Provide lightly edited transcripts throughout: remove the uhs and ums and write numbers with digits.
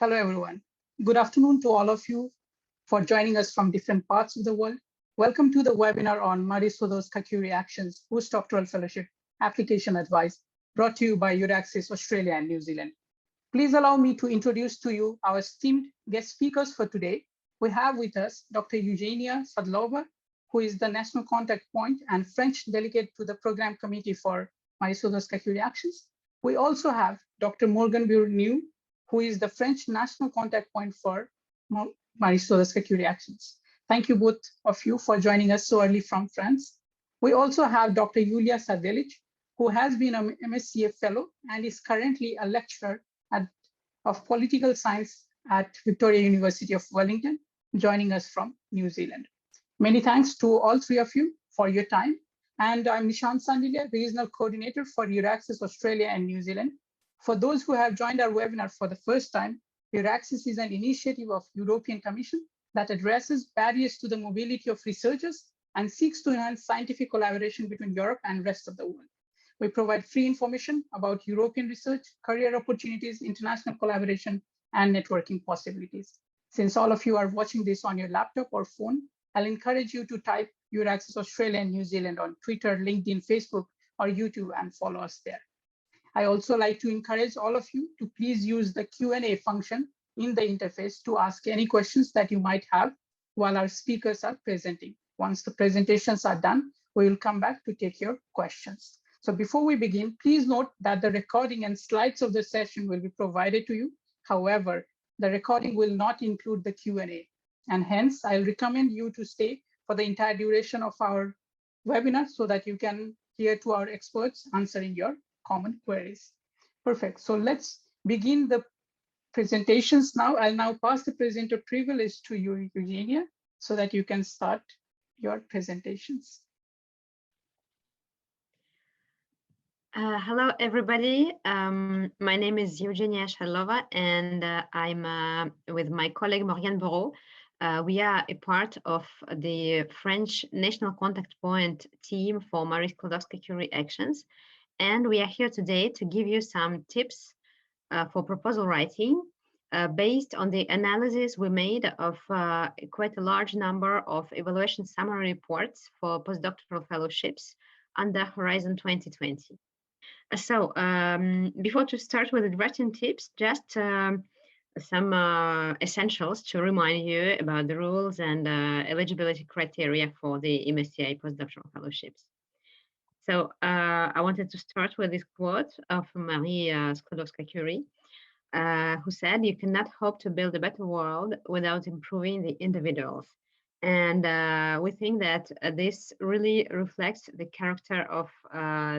Hello, everyone. Good afternoon to all of you for joining us from different parts of the world. Welcome to the webinar on Marie Sklodowska-Curie Actions, Postdoctoral Fellowship Application Advice, brought to you by Euraxis Australia and New Zealand. Please allow me to introduce to you our esteemed guest speakers for today. We have with us Dr. Eugenia Shadlova, who is the National Contact Point and French Delegate to the Program Committee for Marie Sklodowska-Curie Actions. We also have Dr. Morgan Bourneau, who is the French National Contact Point for Marie Sklodowska-Curie Actions. Thank you both of you for joining us so early from France. We also have Dr. Eugenia Shadlova, who has been an MSCA Fellow and is currently a lecturer of political science at Victoria University of Wellington, joining us from New Zealand. Many thanks to all three of you for your time. And I'm Nishant Sandilia, Regional Coordinator for Euraxis Australia and New Zealand. For those who have joined our webinar for the first time, Euraxis is an initiative of European Commission that addresses barriers to the mobility of researchers and seeks to enhance scientific collaboration between Europe and rest of the world. We provide free information about European research, career opportunities, international collaboration, and networking possibilities. Since all of you are watching this on your laptop or phone, I'll encourage you to type Euraxis Australia and New Zealand on Twitter, LinkedIn, Facebook, or YouTube and follow us there. I also like to encourage all of you to please use the Q&A function in the interface to ask any questions that you might have while our speakers are presenting. Once the presentations are done, we will come back to take your questions. So before we begin, please note that the recording and slides of the session will be provided to you. However, the recording will not include the Q&A, and hence I'll recommend you to stay for the entire duration of our webinar so that you can hear to our experts answering your common queries. Perfect. So let's begin the presentations now. I'll now pass the presenter privilege to you, Eugenia, so that you can start your presentations. Hello, everybody. My name is Eugenia Shadlova, and I'm with my colleague Morgan Bourneau. We are a part of the French National Contact Point team for Marie Sklodowska-Curie Actions. And we are here today to give you some tips for proposal writing based on the analysis we made of quite a large number of evaluation summary reports for postdoctoral fellowships under Horizon 2020. So before to start with the writing tips, just some essentials to remind you about the rules and eligibility criteria for the MSCA postdoctoral fellowships. So I wanted to start with this quote of Marie Sklodowska-Curie, who said, "You cannot hope to build a better world without improving the individuals." And we think that this really reflects the character of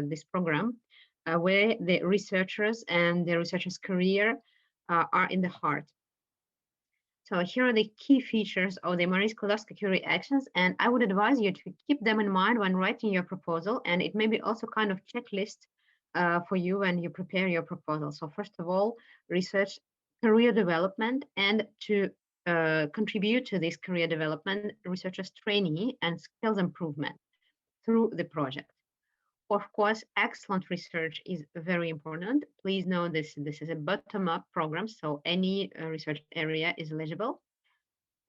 this program, where the researchers and the researcher's career are in the heart. So here are the key features of the Marie Sklodowska-Curie Actions, and I would advise you to keep them in mind when writing your proposal, and it may be also kind of checklist for you when you prepare your proposal. So first of all, research career development, and to contribute to this career development, researchers training and skills improvement through the project. Of course, excellent research is very important. Please know this is a bottom-up program, so any research area is eligible.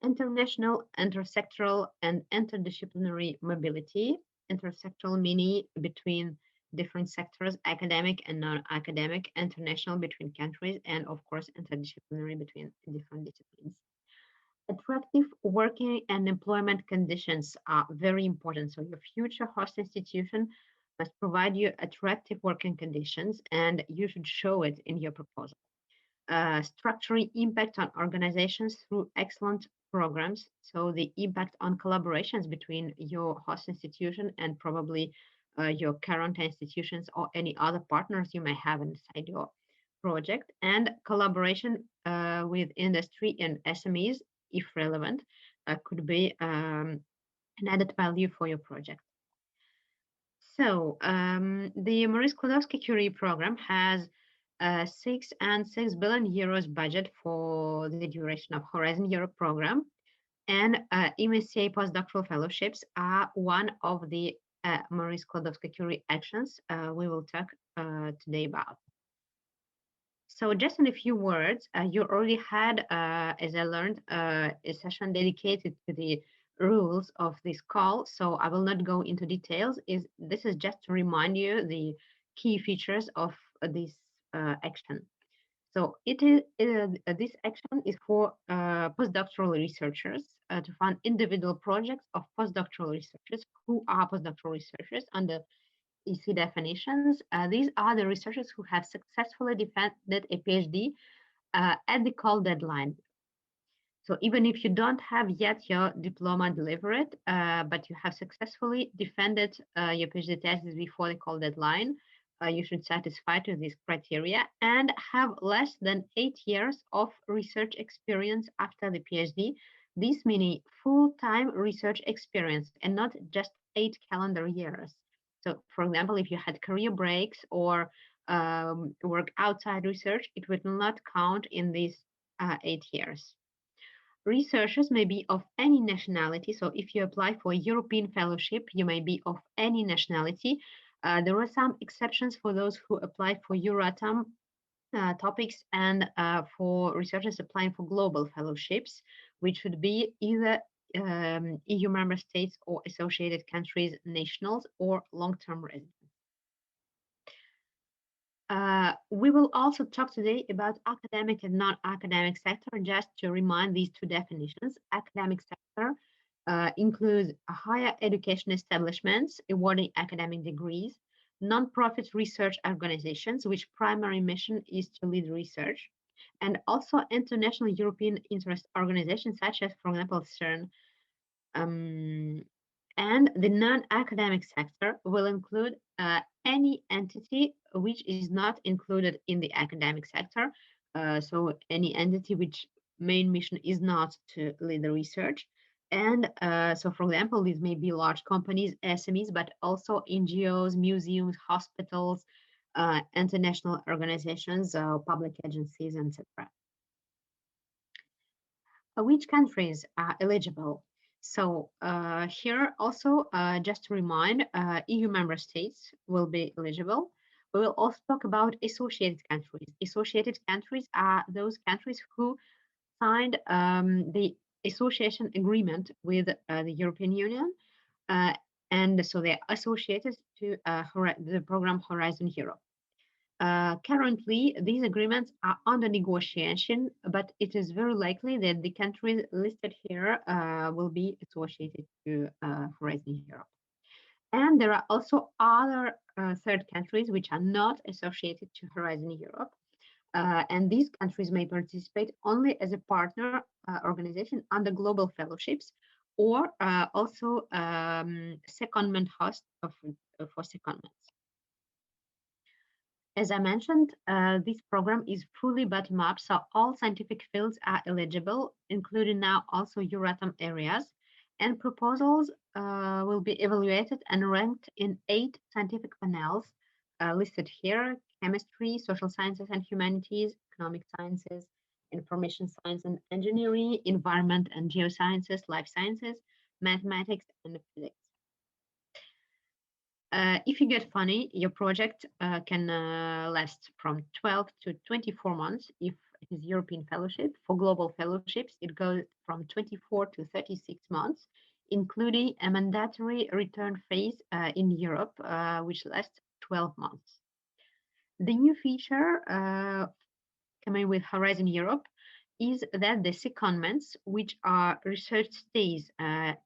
International, intersectoral, and interdisciplinary mobility. Intersectoral meaning between different sectors, academic and non-academic, international between countries, and of course, interdisciplinary between different disciplines. Attractive working and employment conditions are very important. So your future host institution must provide you attractive working conditions, and you should show it in your proposal. Structuring impact on organizations through excellent programs. So the impact on collaborations between your host institution and probably your current institutions or any other partners you may have inside your project, and collaboration with industry and SMEs, if relevant, could be an added value for your project. So the Marie Sklodowska-Curie program has 6 billion euros budget for the duration of Horizon Europe program, and MSCA postdoctoral fellowships are one of the Marie Sklodowska-Curie actions we will talk today about. So just in a few words, you already had, as I learned, a session dedicated to the rules of this call. So I will not go into details. This is just to remind you the key features of this action. So this action is for postdoctoral researchers to fund individual projects of postdoctoral researchers. Who are postdoctoral researchers under EC definitions? These are the researchers who have successfully defended a PhD at the call deadline. So even if you don't have yet your diploma delivered, but you have successfully defended your PhD thesis before the call deadline, you should satisfy to these criteria and have less than 8 years of research experience after the PhD. This meaning full-time research experience and not just 8 calendar years. So for example, if you had career breaks or work outside research, it would not count in these 8 years. Researchers may be of any nationality. So if you apply for a European fellowship, you may be of any nationality. There are some exceptions for those who apply for Euratom topics and for researchers applying for global fellowships, which would be either EU member states or associated countries nationals or long-term residents. We will also talk today about academic and non-academic sector, just to remind these two definitions. Academic sector includes higher education establishments awarding academic degrees, non-profit research organizations, which primary mission is to lead research, and also international European interest organizations, such as, for example, CERN. And the non-academic sector will include any entity which is not included in the academic sector. So any entity which main mission is not to lead the research. And so, for example, these may be large companies, SMEs, but also NGOs, museums, hospitals, international organizations, public agencies, etc. Which countries are eligible? So here also, just to remind, EU member states will be eligible. We will also talk about associated countries. Associated countries are those countries who signed the association agreement with the European Union, and so they're associated to the program Horizon Europe. Currently, these agreements are under negotiation, but it is very likely that the countries listed here will be associated to Horizon Europe. And there are also other third countries which are not associated to Horizon Europe. And these countries may participate only as a partner organization under global fellowships, or also secondment host for secondments. As I mentioned, this program is fully bottom-up, so all scientific fields are eligible, including now also Euratom areas, and proposals will be evaluated and ranked in 8 scientific panels listed here: chemistry, social sciences and humanities, economic sciences, information science and engineering, environment and geosciences, life sciences, mathematics, and physics. If you get funny, your project can last from 12 to 24 months if it is European fellowship. For global fellowships, it goes from 24 to 36 months, including a mandatory return phase in Europe, which lasts 12 months. The new feature coming with Horizon Europe is that the secondments, which are research stays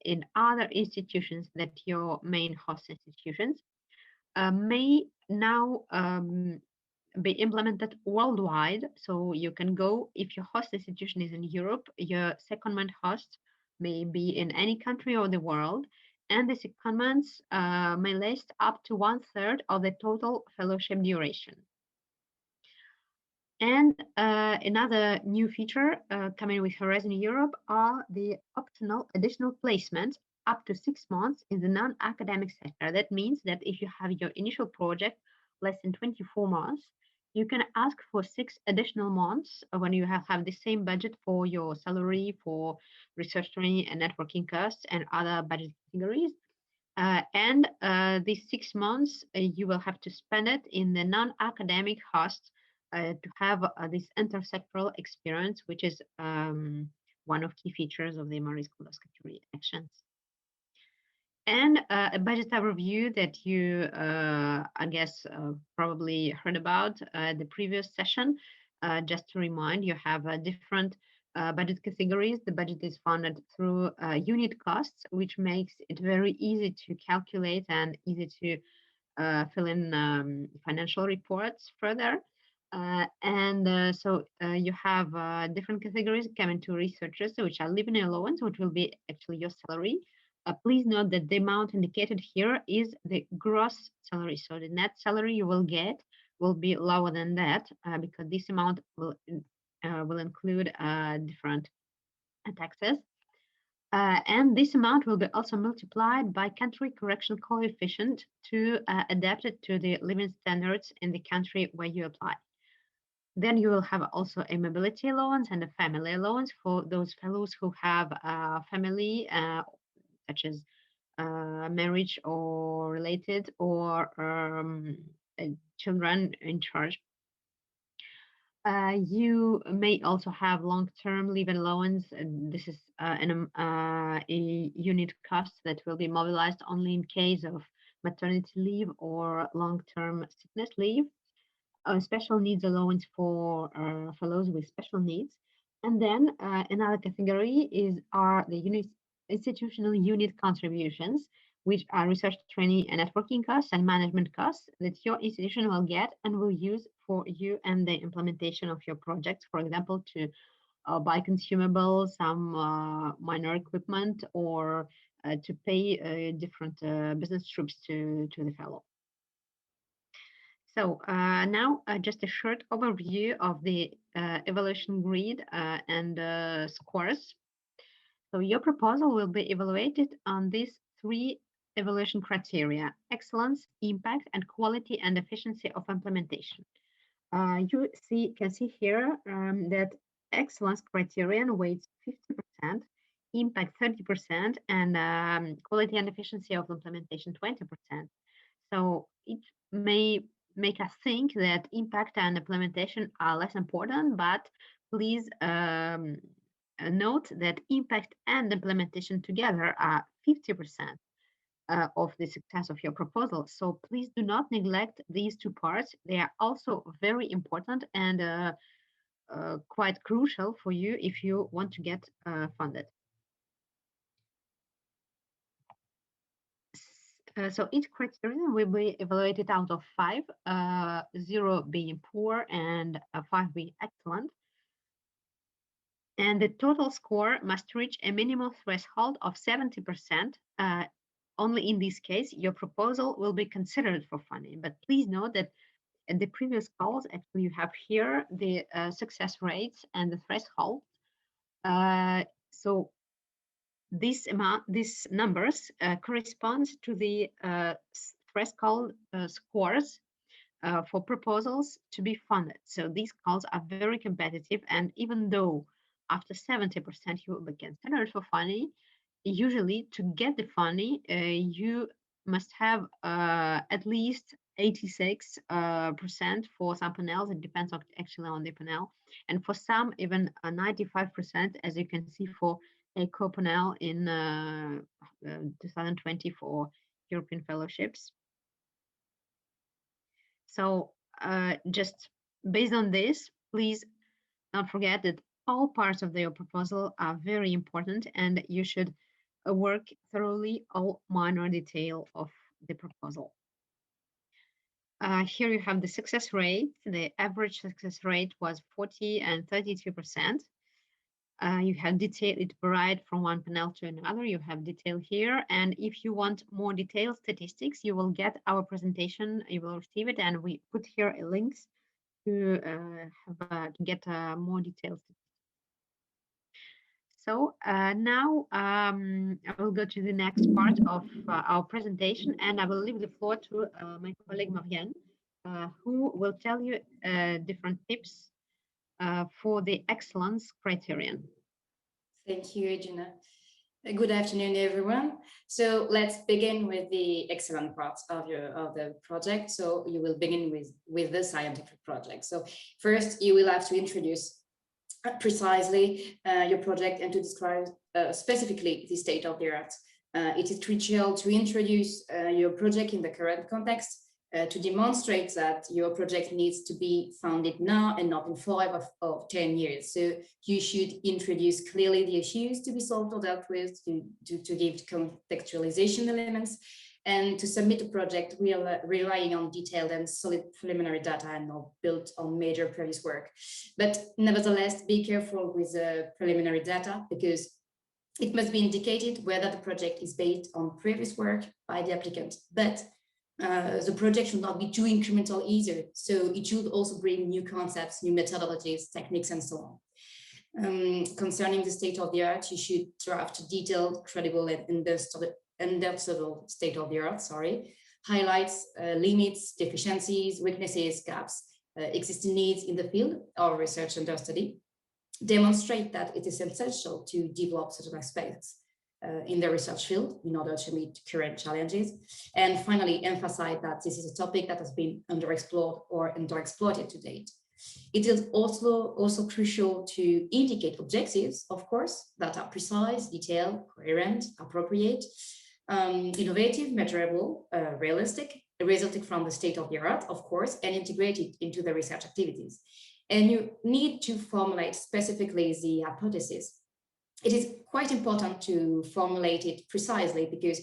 in other institutions than your main host institutions, may now be implemented worldwide. So you can go, if your host institution is in Europe, your secondment host may be in any country of the world, and the secondments may last up to 1/3 of the total fellowship duration. And another new feature coming with Horizon Europe are the optional additional placements up to 6 months in the non-academic sector. That means that if you have your initial project less than 24 months, you can ask for 6 additional months when you have the same budget for your salary, for research training and networking costs and other budget categories. These 6 months, you will have to spend it in the non-academic hosts to have this intersectoral experience, which is one of key features of the Marie Sklodowska-Curie Actions. And a budget overview that you, I guess, probably heard about the previous session. Just to remind, you have different budget categories. The budget is funded through unit costs, which makes it very easy to calculate and easy to fill in financial reports further. So you have different categories coming to researchers, which are living allowance, which will be actually your salary. Please note that the amount indicated here is the gross salary. So the net salary you will get will be lower than that because this amount will include different taxes. And this amount will be also multiplied by country correction coefficient to adapt it to the living standards in the country where you apply. Then you will have also a mobility allowance and a family allowance for those fellows who have a family, such as marriage or related, or children in charge. You may also have long-term leave allowance. And this is a unit cost that will be mobilized only in case of maternity leave or long-term sickness leave. Special needs allowance for fellows with special needs. And then another category are the institutional unit contributions, which are research, training, and networking costs and management costs that your institution will get and will use for you and the implementation of your projects. For example, to buy consumables, some minor equipment, or to pay different business trips to the fellow. So now just a short overview of the evaluation grid and scores. So your proposal will be evaluated on these three evaluation criteria: excellence, impact, and quality and efficiency of implementation. You can see here that excellence criterion weighs 50%, impact 30%, and quality and efficiency of implementation 20%. So it may make us think that impact and implementation are less important, but please note that impact and implementation together are 50% of the success of your proposal. So please do not neglect these two parts. They are also very important and quite crucial for you if you want to get funded. So each criterion will be evaluated out of 5, 0 being poor and 5 being excellent. And the total score must reach a minimum threshold of 70%. Only in this case, your proposal will be considered for funding. But please note that in the previous calls, actually, you have here the success rates and the threshold. So these numbers correspond to the threshold scores for proposals to be funded. So these calls are very competitive, and even though after 70% you will be considered for funding, usually to get the funding, you must have at least 86% for some panels. It depends actually on the panel, and for some even 95%, as you can see for a co-panel in 2020 for European fellowships. So just based on this, please don't forget that all parts of your proposal are very important, and you should work thoroughly all minor detail of the proposal. Here you have the success rate. The average success rate was 40 and 32%. You have detail, it varied from one panel to another. You have detail here. And if you want more detailed statistics, you will get our presentation, you will receive it. And we put here a links to get more details. So now I will go to the next part of our presentation, and I will leave the floor to my colleague Marianne, who will tell you different tips for the excellence criterion. Thank you, Eugenia. Good afternoon, everyone. So let's begin with the excellent parts of the project. So you will begin with the scientific project. So first, you will have to introduce precisely your project and to describe specifically the state of the art. It is crucial to introduce your project in the current context, to demonstrate that your project needs to be founded now and not in 5 or 10 years. So you should introduce clearly the issues to be solved or dealt with, to give contextualization elements, and to submit a project relying on detailed and solid preliminary data and not built on major previous work. But nevertheless, be careful with the preliminary data, because it must be indicated whether the project is based on previous work by the applicant. But the project should not be too incremental either. So it should also bring new concepts, new methodologies, techniques, and so on. Concerning the state of the art, you should draft detailed, credible, and understandable state of the art, highlights, limits, deficiencies, weaknesses, gaps, existing needs in the field of research under study. Demonstrate that it is essential to develop certain aspects in the research field in order to meet current challenges. And finally, emphasize that this is a topic that has been underexplored or underexploited to date. It is also crucial to indicate objectives, of course, that are precise, detailed, coherent, appropriate, innovative, measurable, realistic, resulting from the state of the art, of course, and integrated into the research activities. And you need to formulate specifically the hypothesis. It is quite important to formulate it precisely, because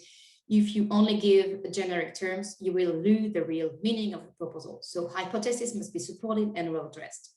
if you only give generic terms, you will lose the real meaning of the proposal. So hypotheses must be supported and well addressed.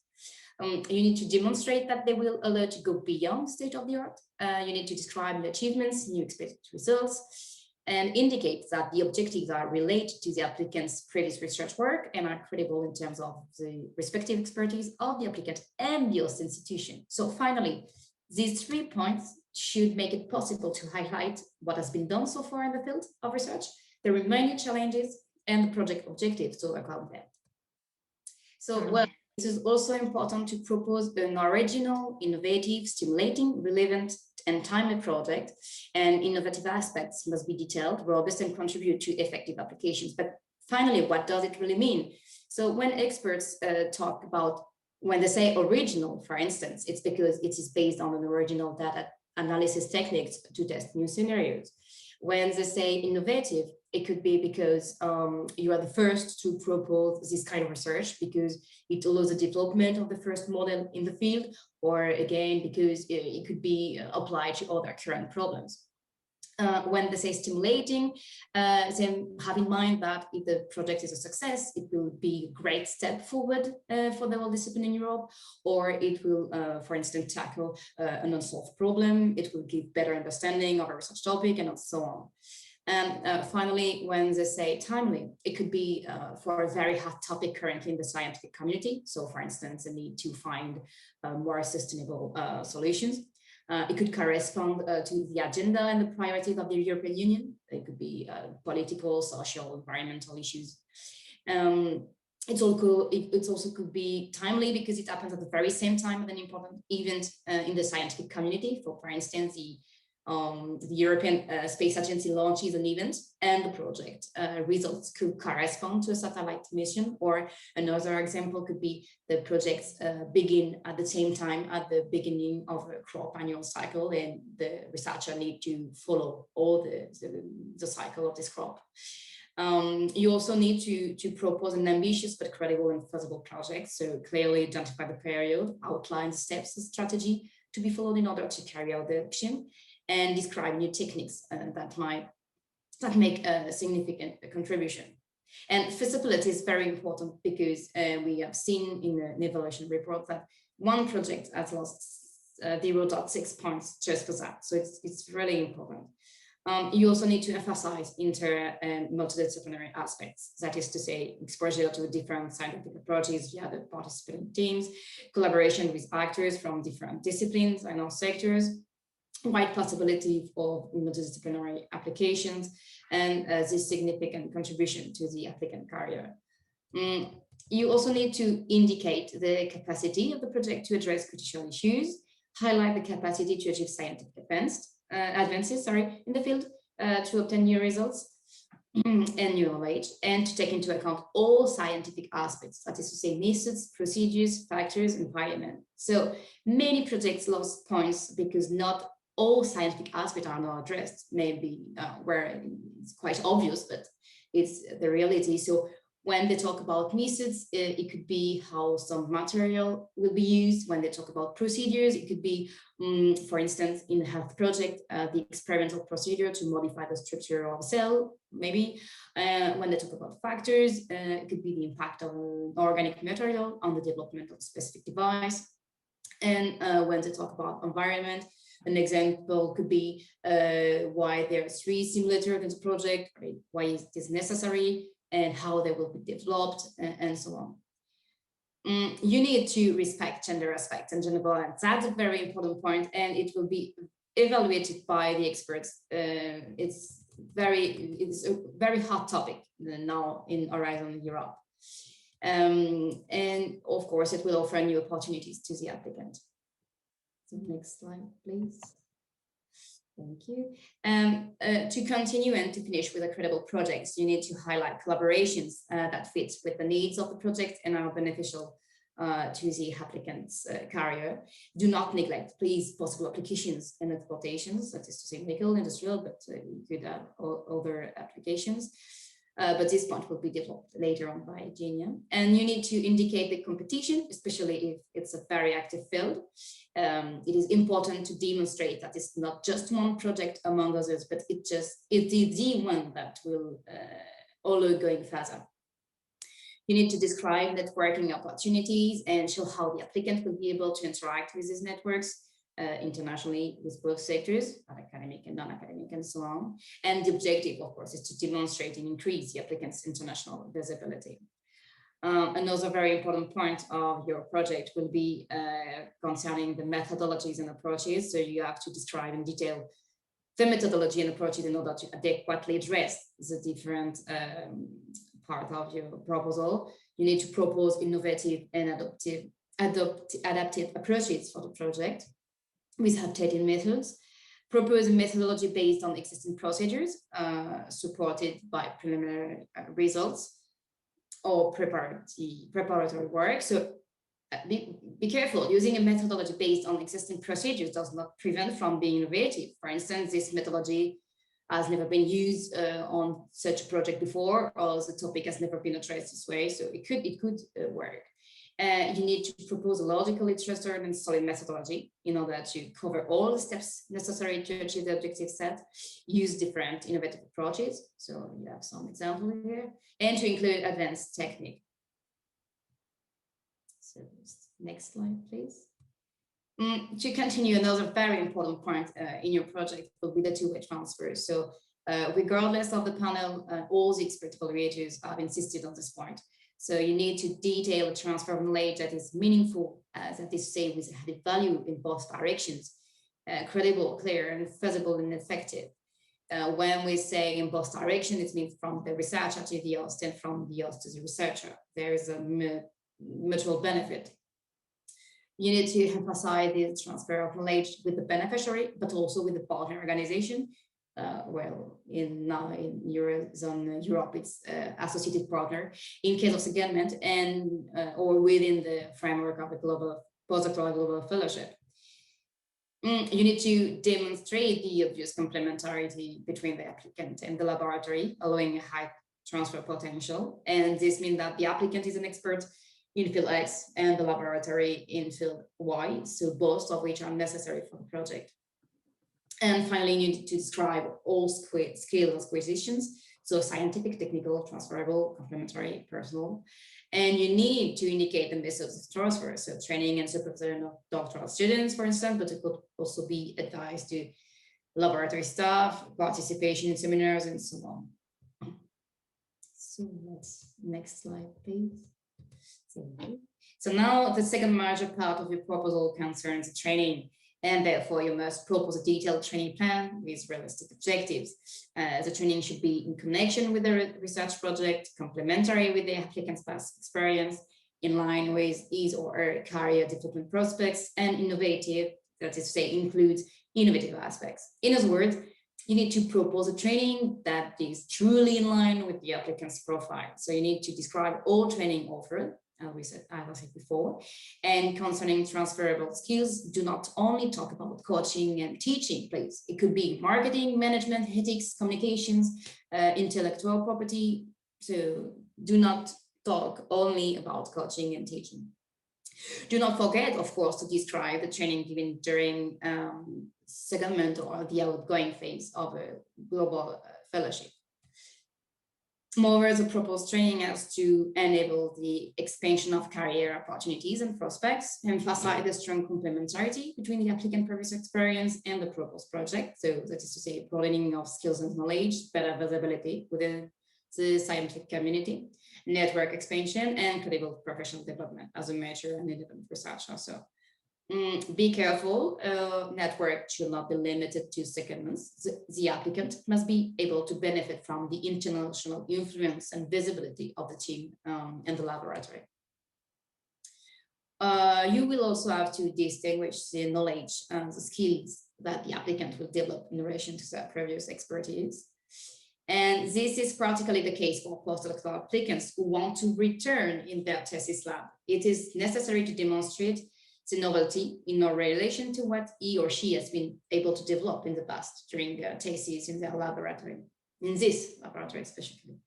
You need to demonstrate that they will allow to go beyond state of the art. You need to describe the achievements, new expected results, and indicate that the objectives are related to the applicant's previous research work and are credible in terms of the respective expertise of the applicant and the host institution. So finally, these 3 points should make it possible to highlight what has been done so far in the field of research, the remaining challenges, and the project objectives to overcome them. So, well, it is also important to propose an original, innovative, stimulating, relevant, and timely project, and innovative aspects must be detailed, robust, and contribute to effective applications. But finally, what does it really mean? So when experts talk about, when they say original, for instance, it's because it is based on an original data analysis techniques to test new scenarios. When they say innovative, it could be because you are the first to propose this kind of research because it allows the development of the first model in the field, or again, because it could be applied to other current problems. When they say stimulating, then have in mind that if the project is a success, it will be a great step forward for the whole discipline in Europe, or it will, for instance, tackle an unsolved problem. It will give better understanding of a research topic and so on. And finally, when they say timely, it could be for a very hot topic currently in the scientific community. So for instance, the need to find more sustainable solutions. It could correspond to the agenda and the priorities of the European Union. It could be political, social, environmental issues. It also could be timely because it happens at the very same time as an important event in the scientific community. For instance, the European Space Agency launches an event and the project results could correspond to a satellite mission, or another example could be the projects begin at the same time at the beginning of a crop annual cycle, and the researcher need to follow all the cycle of this crop. You also need to propose an ambitious but credible and feasible project. So clearly identify the period, outline the steps and strategy to be followed in order to carry out the action, and describe new techniques that make a significant contribution. And feasibility is very important because we have seen in an evaluation report that one project has lost 0.6 points just for that. So it's really important. You also need to emphasize inter and multidisciplinary aspects. That is to say, exposure to different scientific approaches via the participating teams, collaboration with actors from different disciplines and all sectors, wide possibility for multidisciplinary applications, and this significant contribution to the applicant career. You also need to indicate the capacity of the project to address critical issues, highlight the capacity to achieve scientific advance, advances, in the field to obtain new results and new knowledge, and to take into account all scientific aspects, that is to say methods, procedures, factors, environment. So many projects lost points because not all scientific aspects are not addressed, maybe where it's quite obvious, but it's the reality. So when they talk about methods, it could be how some material will be used. When they talk about procedures, it could be, for instance, in a health project, the experimental procedure to modify the structure of a cell, maybe. When they talk about factors, it could be the impact of organic material on the development of a specific device. And when they talk about environment, an example could be why there are 3 simulators in the project, why it is necessary, and how they will be developed, and so on. You need to respect gender aspects and gender balance. That's a very important point, and it will be evaluated by the experts. It's a very hot topic now in Horizon Europe. And of course, it will offer new opportunities to the applicant. So next slide, please. Thank you. To continue and to finish with credible projects, you need to highlight collaborations that fit with the needs of the project and are beneficial to the applicant's career. Do not neglect, please, possible applications and exploitations, that is to say medical, industrial, but you could have other applications. But this point will be developed later on by Eugenia. And you need to indicate the competition, especially if it's a very active field. It is important to demonstrate that it's not just one project among others, but it is the one that will allow going further. You need to describe networking opportunities and show how the applicant will be able to interact with these networks internationally with both sectors, academic and non-academic, and so on. And the objective, of course, is to demonstrate and increase the applicant's international visibility. Another very important point of your project will be concerning the methodologies and approaches. So you have to describe in detail the methodology and approaches in order to adequately address the different part of your proposal. You need to propose innovative and adaptive approaches for the project with updated methods. Propose a methodology based on existing procedures supported by preliminary results or preparatory work. So be careful. Using a methodology based on existing procedures does not prevent from being innovative. For instance, this methodology has never been used on such a project before, or the topic has never been addressed this way, so it could work. You need to propose a logically trusted and solid methodology in order to cover all the steps necessary to achieve the objective set, use different innovative approaches, so you have some examples here, and to include advanced technique. So next slide, please. To continue, another very important point in your project will be the two-way transfer. So regardless of the panel, all the expert evaluators have insisted on this point. So you need to detail a transfer of knowledge that is meaningful, that is to say with added value in both directions, credible, clear, and feasible and effective. When we say in both directions, it means from the researcher to the host and from the host to the researcher. There is a mutual benefit. You need to emphasize the transfer of knowledge with the beneficiary, but also with the partner organization. Well, in Eurozone Europe, it's associated partner in case of secondment and or within the framework of a global postdoctoral global fellowship. You need to demonstrate the obvious complementarity between the applicant and the laboratory, allowing a high transfer potential. And this means that the applicant is an expert in field X and the laboratory in field Y, so both of which are necessary for the project. And finally, you need to describe all skills acquisitions, so scientific, technical, transferable, complementary, personal. And you need to indicate the methods of transfer, so training and supervision of doctoral students, for instance, but it could also be advised to laboratory staff, participation in seminars, and so on. So let's next slide, please. So now the second major part of your proposal concerns training, and therefore you must propose a detailed training plan with realistic objectives. The training should be in connection with the research project, complementary with the applicant's past experience, in line with his or her career development prospects, and innovative, that is to say, includes innovative aspects. In other words, you need to propose a training that is truly in line with the applicant's profile. So you need to describe all training offered, as I said before, and concerning transferable skills, do not only talk about coaching and teaching, please. It could be marketing, management, ethics, communications, intellectual property. So do not talk only about coaching and teaching. Do not forget, of course, to describe the training given during secondment or the outgoing phase of a global fellowship. Moreover, the proposed training has to enable the expansion of career opportunities and prospects, emphasize the strong complementarity between the applicant previous experience and the proposed project. So that is to say, broadening of skills and knowledge, better visibility within the scientific community, network expansion, and credible professional development as a major and independent researcher. So be careful, network should not be limited to secondments. The applicant must be able to benefit from the international influence and visibility of the team and the laboratory. You will also have to distinguish the knowledge and the skills that the applicant will develop in relation to their previous expertise. And this is particularly the case for postdoctoral applicants who want to return in their thesis lab. It is necessary to demonstrate the novelty in relation to what he or she has been able to develop in the past during their thesis in their laboratory, in this laboratory especially.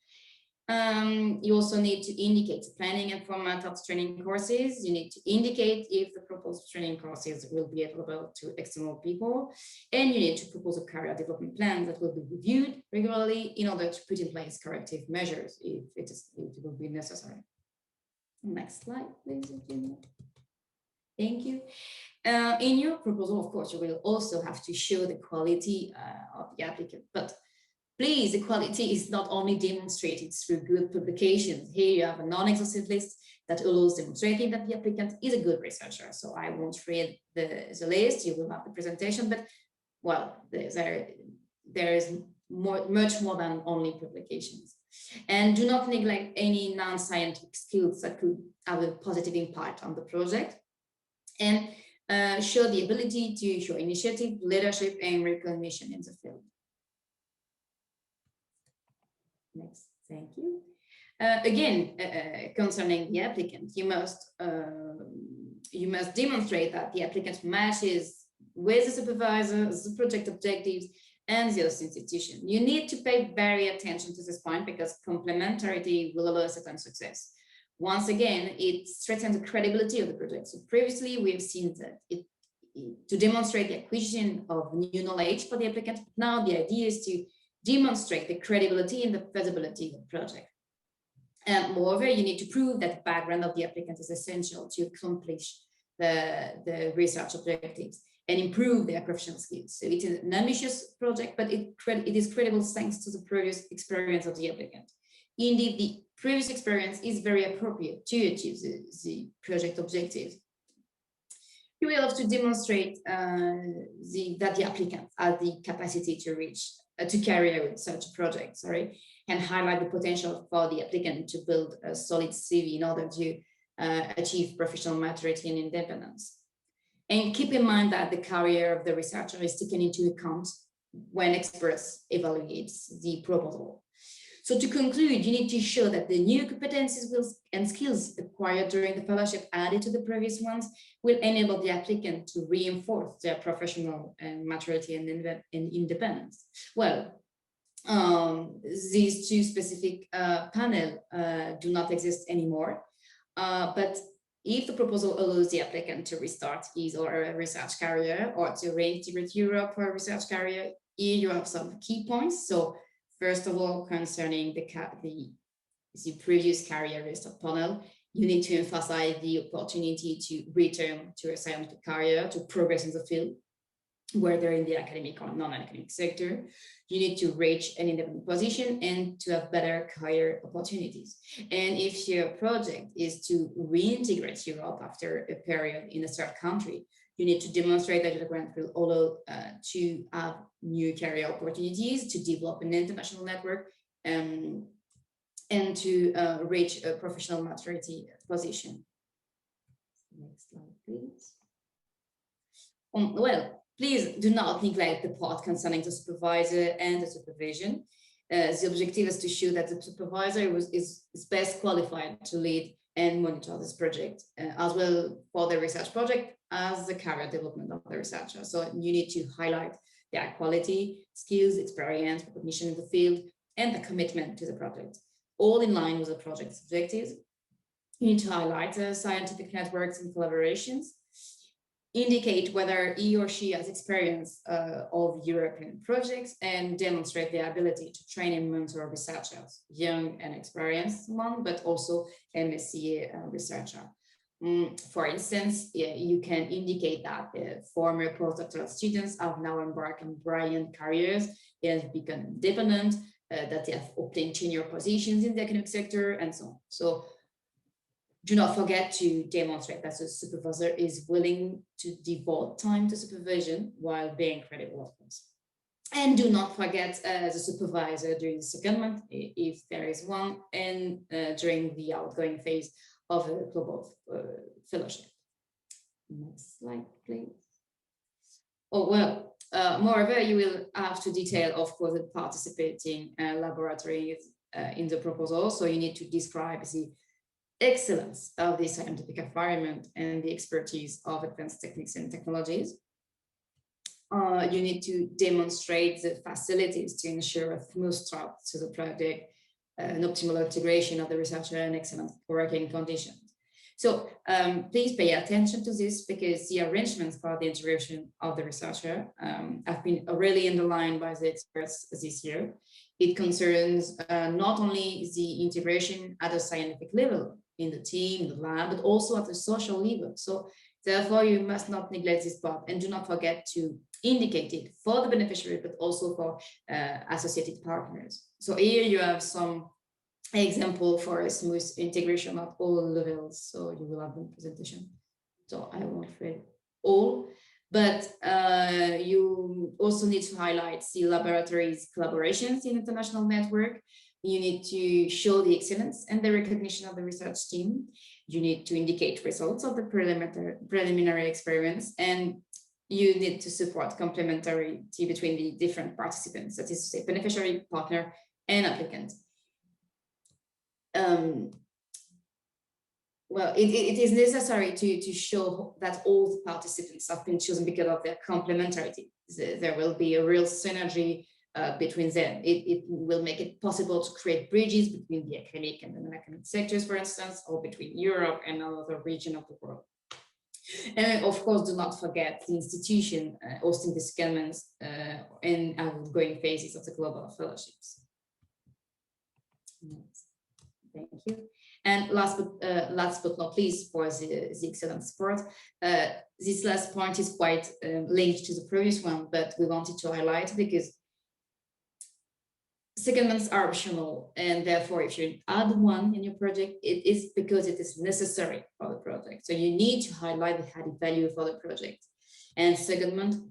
You also need to indicate the planning and format of training courses. You need to indicate if the proposed training courses will be available to external people, and you need to propose a career development plan that will be reviewed regularly in order to put in place corrective measures if it will be necessary. Next slide, please, Eugenia. Thank you. In your proposal, of course, you will also have to show the quality of the applicant, but please, the quality is not only demonstrated through good publications. Here you have a non-exhaustive list that allows demonstrating that the applicant is a good researcher. So I won't read the list, you will have the presentation, but well, there is much more than only publications. And do not neglect any non-scientific skills that could have a positive impact on the project. And show the ability to show initiative, leadership, and recognition in the field. Next, thank you. Again, concerning the applicant, you must demonstrate that the applicant matches with the supervisor, the project objectives, and the host institution. You need to pay very attention to this point because complementarity will allow certain success. Once again, it strengthens the credibility of the project. So previously, we have seen that to demonstrate the acquisition of new knowledge for the applicant. Now the idea is to demonstrate the credibility and the feasibility of the project. And moreover, you need to prove that the background of the applicant is essential to accomplish the research objectives and improve their professional skills. So it is an ambitious project, but it is credible thanks to the previous experience of the applicant. Indeed, the previous experience is very appropriate to achieve the project objectives. You will have to demonstrate that the applicant has the capacity to carry out such a project, and highlight the potential for the applicant to build a solid CV in order to achieve professional maturity and independence. And keep in mind that the career of the researcher is taken into account when experts evaluate the proposal. So to conclude, you need to show that the new competencies and skills acquired during the fellowship added to the previous ones will enable the applicant to reinforce their professional maturity and independence. Well, these two specific panels do not exist anymore, but if the proposal allows the applicant to restart his or her research career or to reintegrate Europe for a research career, here you have some key points. So first of all, concerning the previous career restart panel, you need to emphasize the opportunity to return to a scientific career, to progress in the field, whether in the academic or non-academic sector. You need to reach an independent position and to have better career opportunities. And if your project is to reintegrate Europe after a period in a third country, you need to demonstrate that the grant will allow to have new career opportunities, to develop an international network, and to reach a professional maturity position. Next slide, please. Well, please do not neglect the part concerning the supervisor and the supervision. The objective is to show that the supervisor is best qualified to lead and monitor this project, as well for the research project as the career development of the researcher. So you need to highlight their quality, skills, experience, recognition in the field, and the commitment to the project, all in line with the project's objectives. You need to highlight the scientific networks and collaborations, indicate whether he or she has experience of European projects, and demonstrate their ability to train and mentor researchers, young and experienced one, but also MSCA researcher. For instance, you can indicate that former postdoctoral students have now embarked on brilliant careers, they have become independent, that they have obtained tenure positions in the academic sector, and so on. So do not forget to demonstrate that the supervisor is willing to devote time to supervision while being credible, of course. And do not forget the supervisor during the secondment, if there is one, and during the outgoing phase of a global fellowship. Next slide, please. Oh, well, moreover, you will have to detail, of course, the participating laboratories in the proposal. So you need to describe the excellence of the scientific environment and the expertise of advanced techniques and technologies. You need to demonstrate the facilities to ensure a smooth start to the project, an optimal integration of the researcher, and excellent working conditions. So please pay attention to this, because the arrangements for the integration of the researcher have been really underlined by the experts this year. It concerns not only the integration at a scientific level in the team, the lab, but also at the social level. So therefore, you must not neglect this part, and do not forget to indicate it for the beneficiary, but also for associated partners. So here you have some example for a smooth integration at all levels. So you will have the presentation. So I won't read all, but you also need to highlight the laboratories' collaborations in international network. You need to show the excellence and the recognition of the research team. You need to indicate results of the preliminary experiments, and you need to support complementarity between the different participants, that is to say, beneficiary, partner, and applicant. Well, it is necessary to show that all participants have been chosen because of their complementarity. There will be a real synergy between them. It will make it possible to create bridges between the academic and the non-academic sectors, for instance, or between Europe and another region of the world. And of course, do not forget the institution hosting the secondments and outgoing phases of the global fellowships. Thank you. And last but not least, for the excellent support, this last point is quite linked to the previous one, but we wanted to highlight because secondments are optional, and therefore, if you add one in your project, it is because it is necessary for the project. So you need to highlight the added value for the project. And secondment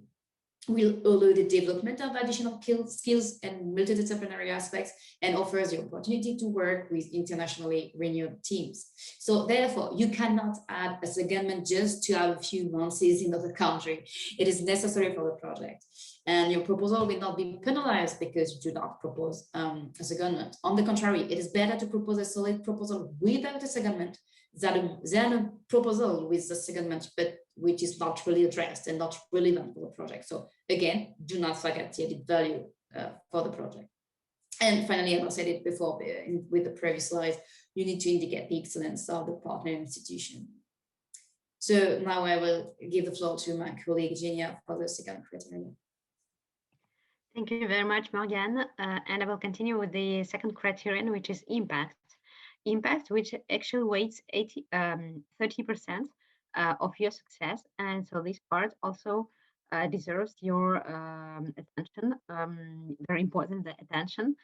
will allow the development of additional skills and multidisciplinary aspects, and offers the opportunity to work with internationally renowned teams. So therefore, you cannot add a secondment just to have a few months in another country. It is necessary for the project. And your proposal will not be penalized because you do not propose a secondment. On the contrary, it is better to propose a solid proposal without a secondment than a proposal with a secondment, but which is not really addressed and not relevant for the project. So again, do not forget the added value for the project. And finally, as I said it before with the previous slides, you need to indicate the excellence of the partner institution. So now I will give the floor to my colleague Eugenia for the second criterion. Thank you very much, Morgane. And I will continue with the second criterion, which is impact. Impact, which actually weighs 30% of your success. And so this part also deserves your attention, very important attention.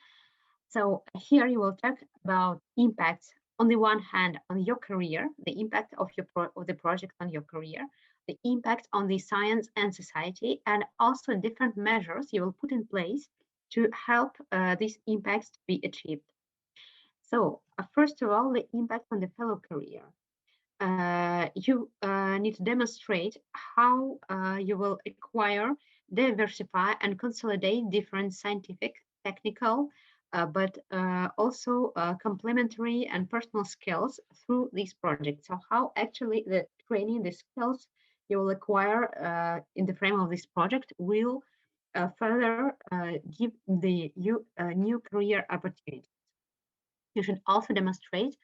So here you will talk about impact on the one hand on your career, the impact of the project on your career, the impact on the science and society, and also different measures you will put in place to help these impacts to be achieved. So first of all, the impact on the fellow career. you need to demonstrate how you will acquire, diversify, and consolidate different scientific, technical, but also complementary and personal skills through these projects. So how actually the training, the skills you will acquire in the frame of this project will further give you new career opportunities. You should also demonstrate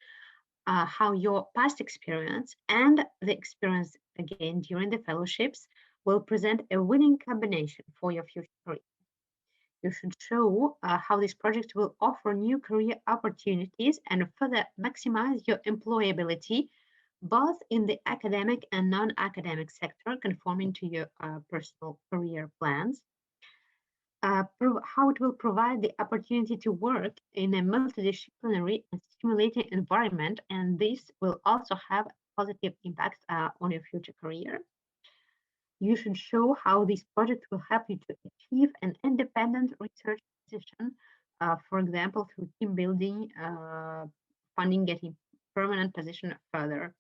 how your past experience and the experience again during the fellowships will present a winning combination for your future career. You should show how this project will offer new career opportunities and further maximize your employability, both in the academic and non-academic sector, conforming to your personal career plans. How it will provide the opportunity to work in a multidisciplinary and stimulating environment, and this will also have a positive impact on your future career. You should show how this project will help you to achieve an independent research position, for example, through team building, funding, getting permanent position further.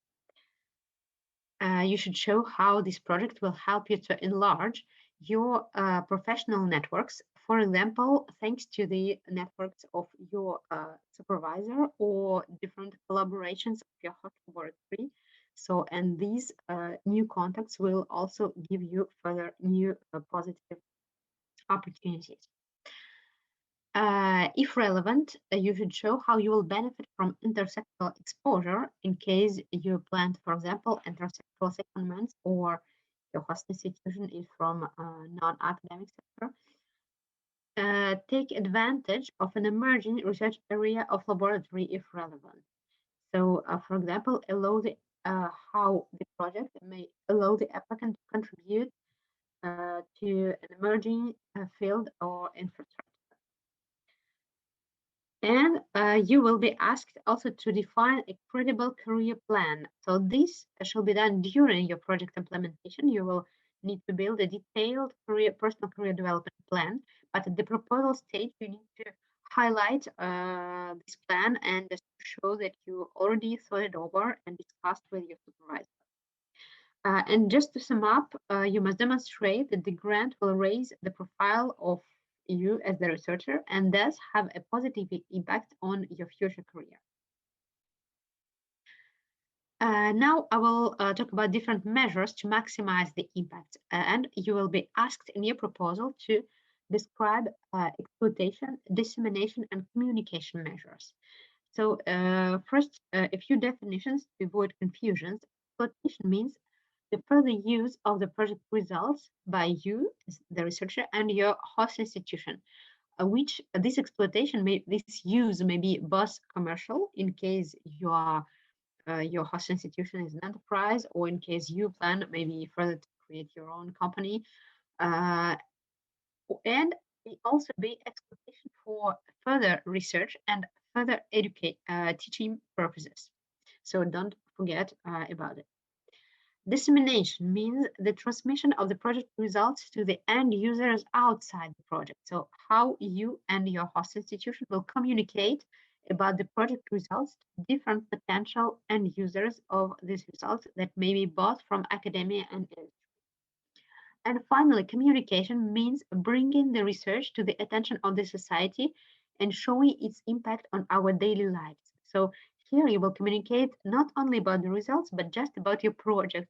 You should show how this project will help you to enlarge your professional networks, for example, thanks to the networks of your supervisor or different collaborations of your host laboratory. So, and these new contacts will also give you further new positive opportunities. If relevant, you should show how you will benefit from intersectoral exposure in case you plan, for example, intersectoral secondments, or your host institution is from non-academic sector. Take advantage of an emerging research area of laboratory if relevant. So, for example, allow the how the project may allow the applicant to contribute to an emerging field or infrastructure. And you will be asked also to define a credible career plan. So this shall be done during your project implementation. You will need to build a detailed personal career development plan, but at the proposal stage, you need to highlight this plan and just show that you already thought it over and discussed with your supervisor. And just to sum up, you must demonstrate that the grant will raise the profile of you as the researcher and thus have a positive impact on your future career. Now I will talk about different measures to maximize the impact, and you will be asked in your proposal to describe exploitation, dissemination, and communication measures. So first, a few definitions to avoid confusions. Exploitation means the further use of the project results by you, the researcher, and your host institution, which this exploitation this use may be both commercial in case you are your host institution is an enterprise, or in case you plan maybe further to create your own company, and it also be exploitation for further research and further teaching purposes. So don't forget about it. Dissemination means the transmission of the project results to the end users outside the project. So how you and your host institution will communicate about the project results to different potential end users of these results that may be both from academia and industry. And finally, communication means bringing the research to the attention of the society and showing its impact on our daily lives. So here you will communicate not only about the results, but just about your project,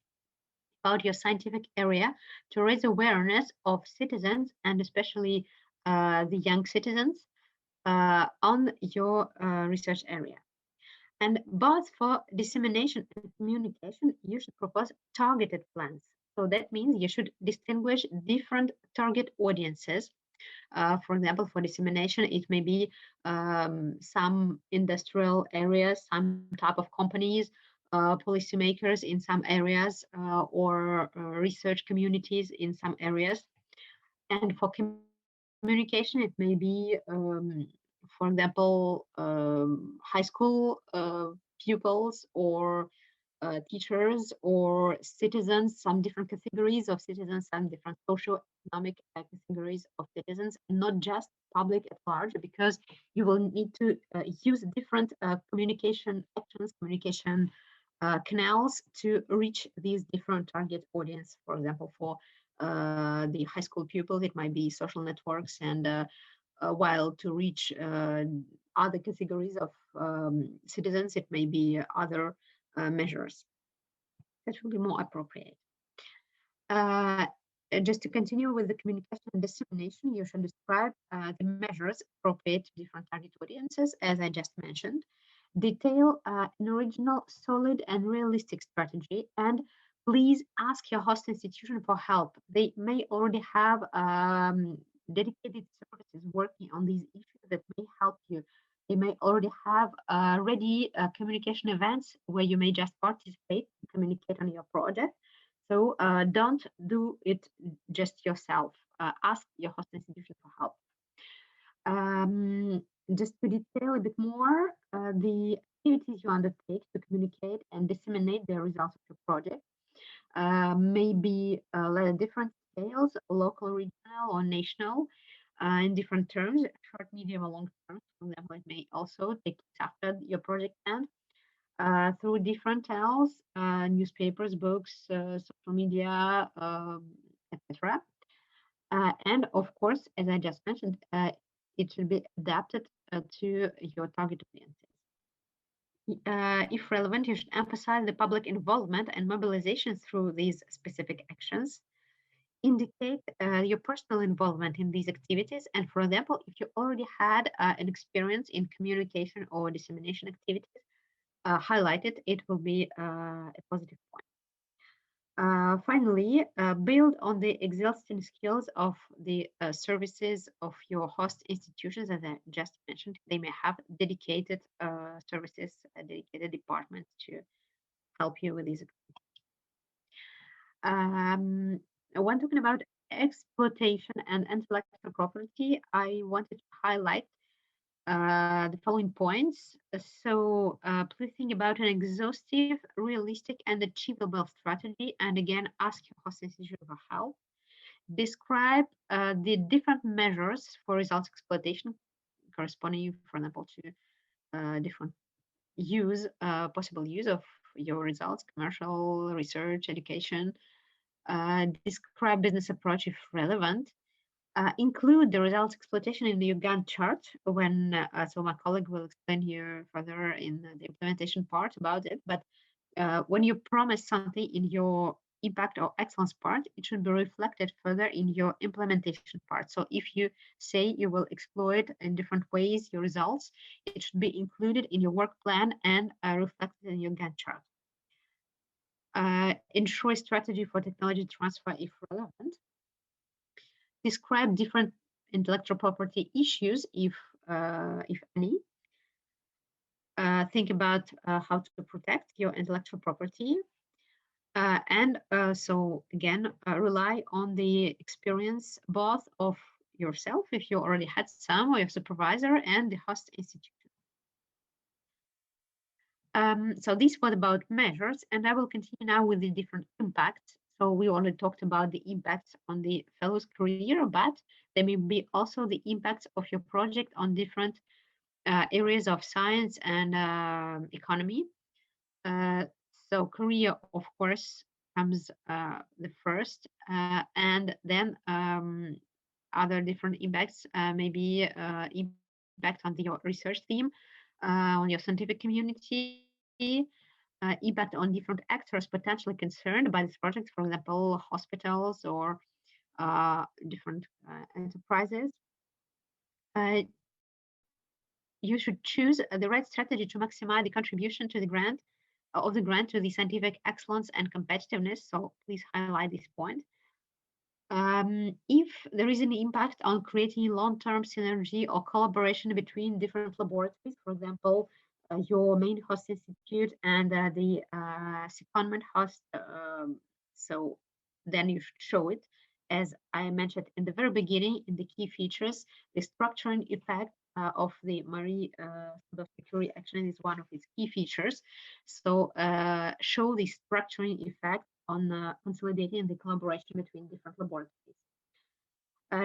about your scientific area, to raise awareness of citizens and especially the young citizens on your research area. And both for dissemination and communication, you should propose targeted plans. So that means you should distinguish different target audiences. For example, for dissemination, it may be some industrial areas, some type of companies, policymakers in some areas, or research communities in some areas. And for communication, it may be, for example, high school pupils or teachers or citizens, some different categories of citizens, some different socio-economic categories of citizens, not just public at large, because you will need to use different communication actions, communication canals to reach these different target audience. For example, for the high school pupils, it might be social networks, and while to reach other categories of citizens, it may be other measures that will be more appropriate. Just to continue with the communication and dissemination, you should describe the measures appropriate to different target audiences, as I just mentioned. Detail an original, solid, and realistic strategy, and please ask your host institution for help. They may already have dedicated services working on these issues that may help you. They may already have ready communication events where you may just participate, communicate on your project. So don't do it just yourself. Ask your host institution for help. Just to detail a bit more, the activities you undertake to communicate and disseminate the results of your project may be at different scales, local, regional, or national, in different terms, short, medium, or long term. For example, it may also take place after your project ends. Through different channels, newspapers, books, social media, etc. And of course, as I just mentioned, it should be adapted to your target audiences. If relevant, you should emphasize the public involvement and mobilization through these specific actions. Indicate your personal involvement in these activities. And for example, if you already had an experience in communication or dissemination activities, highlighted, it will be a positive point. Finally, build on the existing skills of the services of your host institutions. As I just mentioned, they may have dedicated services, dedicated departments to help you with these activities. When talking about exploitation and intellectual property, I wanted to highlight the following points. So please think about an exhaustive, realistic, and achievable strategy, and again, ask your host institution for help. Describe the different measures for results exploitation corresponding, for example, to different possible use of your results, commercial, research, education. Describe business approach if relevant. Include the results exploitation in the Gantt chart when, so my colleague will explain here further in the implementation part about it, but when you promise something in your impact or excellence part, it should be reflected further in your implementation part. So if you say you will exploit in different ways your results, it should be included in your work plan and reflected in your Gantt chart. Ensure a strategy for technology transfer if relevant. Describe different intellectual property issues, if any. Think about how to protect your intellectual property. And so again, rely on the experience both of yourself, if you already had some, or your supervisor, and the host institution. So this was about measures, and I will continue now with the different impacts. So we already talked about the impacts on the fellow's career, but there may be also the impacts of your project on different areas of science and economy. So career, of course, comes the first, and then other different impacts, maybe impact on your research team, on your scientific community, impact on different actors potentially concerned by this project, for example, hospitals or different enterprises. You should choose the right strategy to maximize the contribution to the grant to the scientific excellence and competitiveness. So please highlight this point. If there is an impact on creating long-term synergy or collaboration between different laboratories, for example, your main host institute and the secondment host, so then you should show it. As I mentioned in the very beginning, in the key features, the structuring effect of the Marie Sklodowska-Curie action is one of its key features. So show the structuring effect on consolidating the collaboration between different laboratories.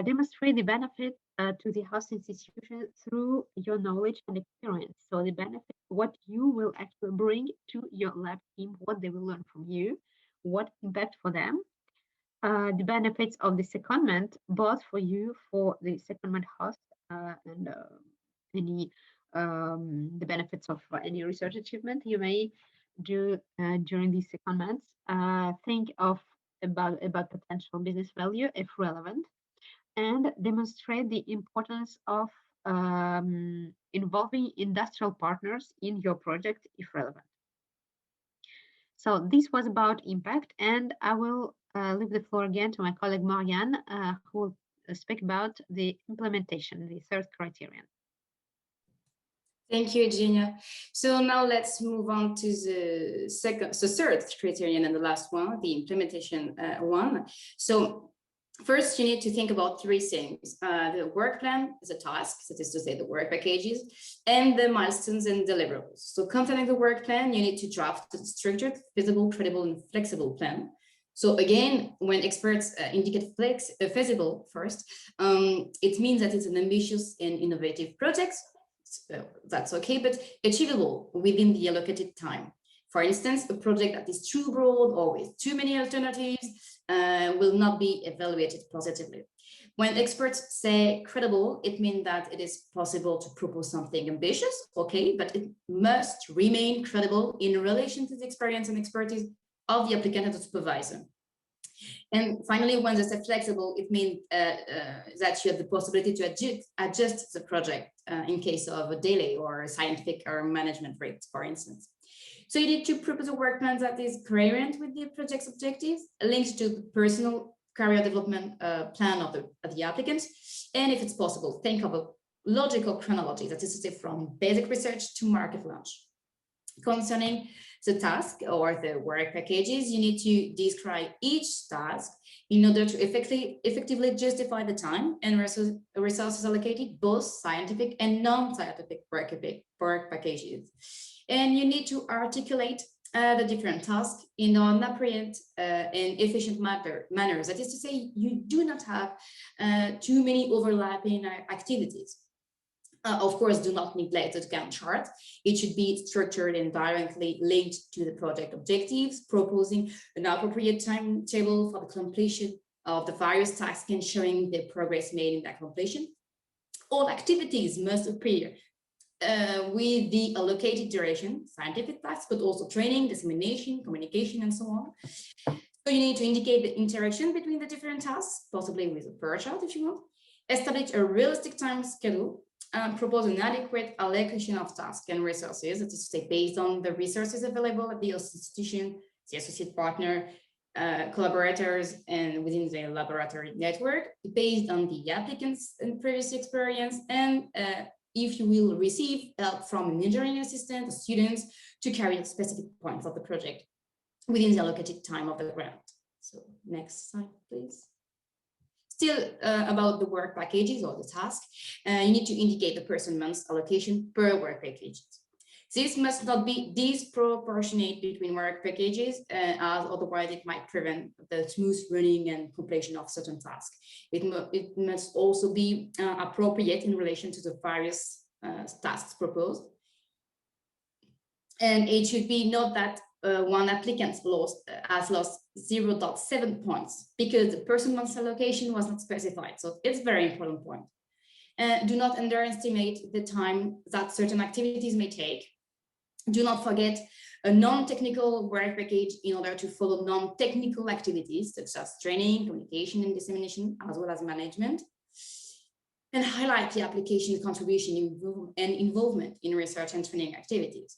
demonstrate the benefit to the host institution through your knowledge and experience. So the benefit, what you will actually bring to your lab team, what they will learn from you, what impact for them, the benefits of the secondment, both for you, for the secondment host, and any the benefits of any research achievement you may do during these secondments. Think of about potential business value if relevant, and demonstrate the importance of involving industrial partners in your project if relevant. So this was about impact, and I will leave the floor again to my colleague Marianne, who will speak about the implementation, the third criterion. Thank you, Eugenia. So now let's move on to the third criterion and the last one, the implementation one. So first, you need to think about three things: the work plan, the tasks, that is to say the work packages, and the milestones and deliverables. So concerning the work plan, you need to draft a structured, feasible, credible, and flexible plan. So again, when experts indicate feasible first, it means that it's an ambitious and innovative project. That's okay, but achievable within the allocated time. For instance, a project that is too broad or with too many alternatives will not be evaluated positively. When experts say credible, it means that it is possible to propose something ambitious, okay, but it must remain credible in relation to the experience and expertise of the applicant and the supervisor. And finally, when they say flexible, it means that you have the possibility to adjust the project in case of a delay or a scientific or management rate, for instance. So you need to propose a work plan that is coherent with the project's objectives, linked to the personal career development plan of the applicant. And if it's possible, think of a logical chronology, that is to say from basic research to market launch. Concerning the task or the work packages, you need to describe each task in order to effectively justify the time and resources allocated, both scientific and non-scientific work packages. And you need to articulate the different tasks in an appropriate and efficient manner. That is to say, you do not have too many overlapping activities. Of course, do not neglect the Gantt chart. It should be structured and directly linked to the project objectives, proposing an appropriate timetable for the completion of the various tasks and showing the progress made in that completion. All activities must appear with the allocated duration, scientific tasks, but also training, dissemination, communication, and so on. So you need to indicate the interaction between the different tasks, possibly with a per chart if you want. Establish a realistic time schedule. Propose an adequate allocation of tasks and resources, that is to say, based on the resources available at the institution, the associate partner, collaborators, and within the laboratory network, based on the applicants and previous experience, and if you will receive help from an engineering assistant, students, to carry specific points of the project within the allocated time of the grant. So next slide, please. Still about the work packages or the task, you need to indicate the person months allocation per work package. This must not be disproportionate between work packages, as otherwise it might prevent the smooth running and completion of certain tasks. It must also be appropriate in relation to the various tasks proposed. And it should be not that one applicant has lost 0.7 points because the person months allocation was not specified. So it's a very important point. Do not underestimate the time that certain activities may take. Do not forget a non-technical work package in order to follow non-technical activities such as training, communication, and dissemination, as well as management. And highlight the application contribution and involvement in research and training activities.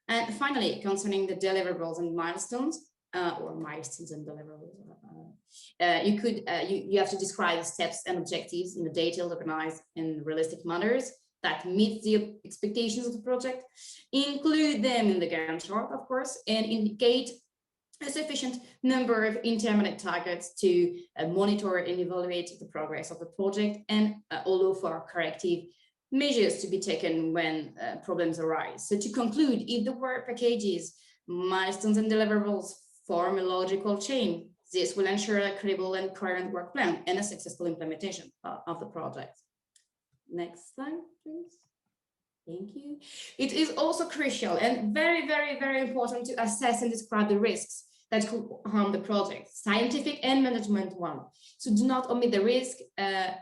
And finally, concerning the deliverables and milestones, or milestones and deliverables, you have to describe the steps and objectives in a detailed, organized, and realistic manners that meet the expectations of the project. Include them in the Gantt chart, of course, and indicate a sufficient number of intermediate targets to monitor and evaluate the progress of the project, and allow for corrective measures to be taken when problems arise. So to conclude, if the work packages, milestones, and deliverables form a logical chain, This will ensure a credible and coherent work plan and a successful implementation of the project. Next slide, please. Thank you. It is also crucial and very, very, very important to assess and describe the risks that could harm the project, scientific and management one. So do not omit the risk,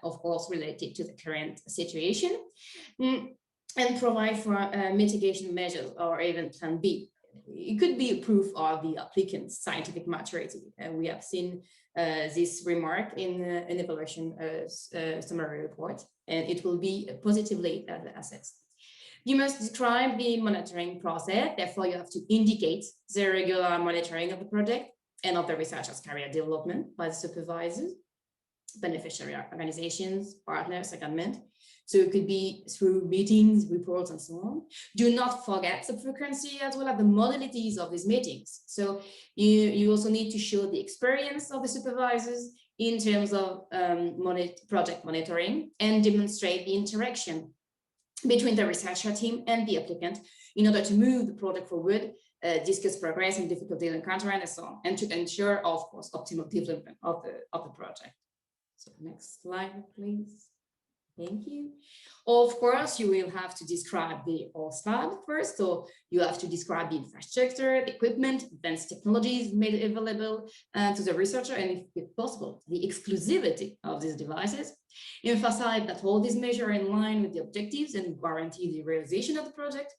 of course, related to the current situation, and provide for mitigation measures or even plan B. It could be a proof of the applicant's scientific maturity. We have seen this remark in an evaluation summary report, and it will be positively assessed. You must describe the monitoring process. Therefore, you have to indicate the regular monitoring of the project and of the researcher's career development by the supervisors, beneficiary organizations, partners, secondment. So it could be through meetings, reports, and so on. Do not forget the frequency as well as the modalities of these meetings. So you also need to show the experience of the supervisors in terms of project monitoring and demonstrate the interaction between the researcher team and the applicant in order to move the project forward, discuss progress and difficulties encountered and so on, and to ensure, of course, optimal development of the project. So next slide, please. Thank you. Of course, you will have to describe the OSLAD first. So you have to describe the infrastructure, the equipment, advanced technologies made available to the researcher, and if possible, the exclusivity of these devices. Emphasize that all these measures are in line with the objectives and guarantee the realization of the project.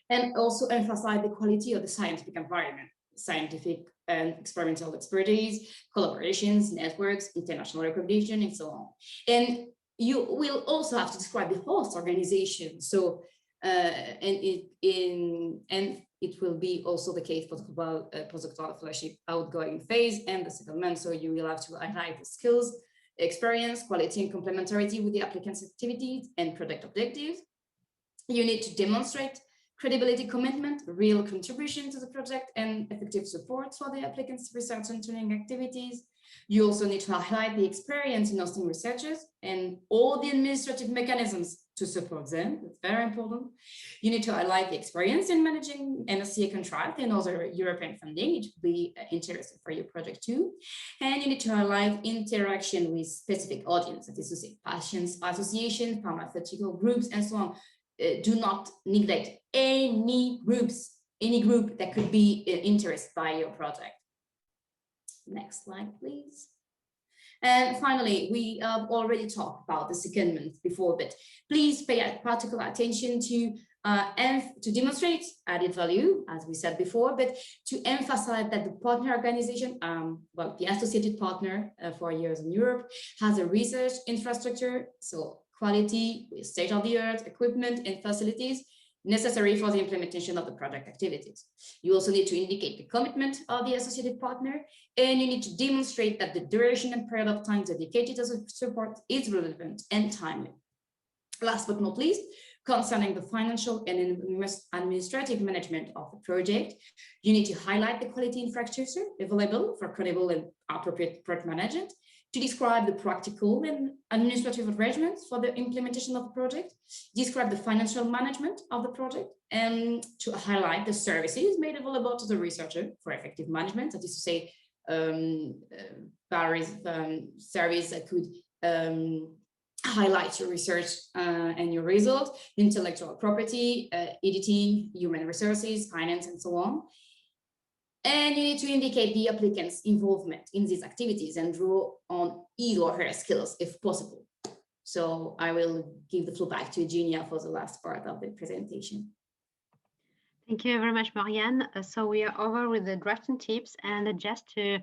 And also emphasize the quality of the scientific environment, scientific and experimental expertise, collaborations, networks, international recognition, and so on. And you will also have to describe the host organization. So, and it will be also the case for the postdoctoral fellowship outgoing phase and the settlement. So you will have to highlight the skills, experience, quality, and complementarity with the applicant's activities and product objectives. You need to demonstrate credibility, commitment, real contribution to the project, and effective support for the applicant's research and training activities. You also need to highlight the experience in hosting researchers and all the administrative mechanisms to support them. It's very important. You need to highlight the experience in managing MSCA contract and other European funding. It will be interesting for your project too. And you need to highlight interaction with specific audience, that is to say, patients, associations, pharmaceutical groups, and so on. Do not neglect any group that could be interested by your project. Next slide, please. And finally, we have already talked about the secondment before, but please pay particular attention to demonstrate added value, as we said before, but to emphasize that the partner organization, well, the associated partner for years in Europe, has a research infrastructure, so quality with state-of-the-art equipment and facilities necessary for the implementation of the project activities. You also need to indicate the commitment of the associated partner, and you need to demonstrate that the duration and period of time dedicated to support is relevant and timely. Last but not least, concerning the financial and administrative management of the project, you need to highlight the quality infrastructure available for credible and appropriate project management, to describe the practical and administrative arrangements for the implementation of the project, describe the financial management of the project, and to highlight the services made available to the researcher for effective management, that is to say, various services that could highlight your research and your result, intellectual property, editing, human resources, finance, and so on. And you need to indicate the applicant's involvement in these activities and draw on his or her skills if possible. So I will give the floor back to Eugenia for the last part of the presentation. Thank you very much, Marianne. So we are over with the drafting tips, and just to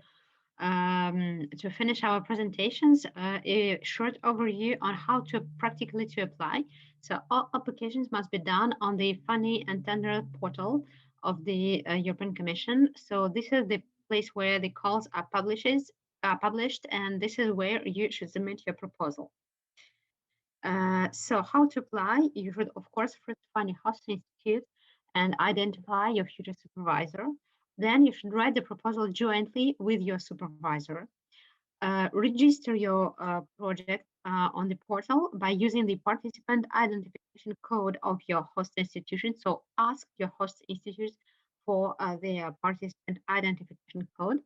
finish our presentations, a short overview on how to practically apply. So all applications must be done on the funding and tender portal of the European Commission. So this is the place where the calls are published, and this is where you should submit your proposal. So how to apply? You should, of course, first find a host institute and identify your future supervisor. Then you should write the proposal jointly with your supervisor. Register your project on the portal by using the participant identification code of your host institution. So ask your host institute for their participant identification code.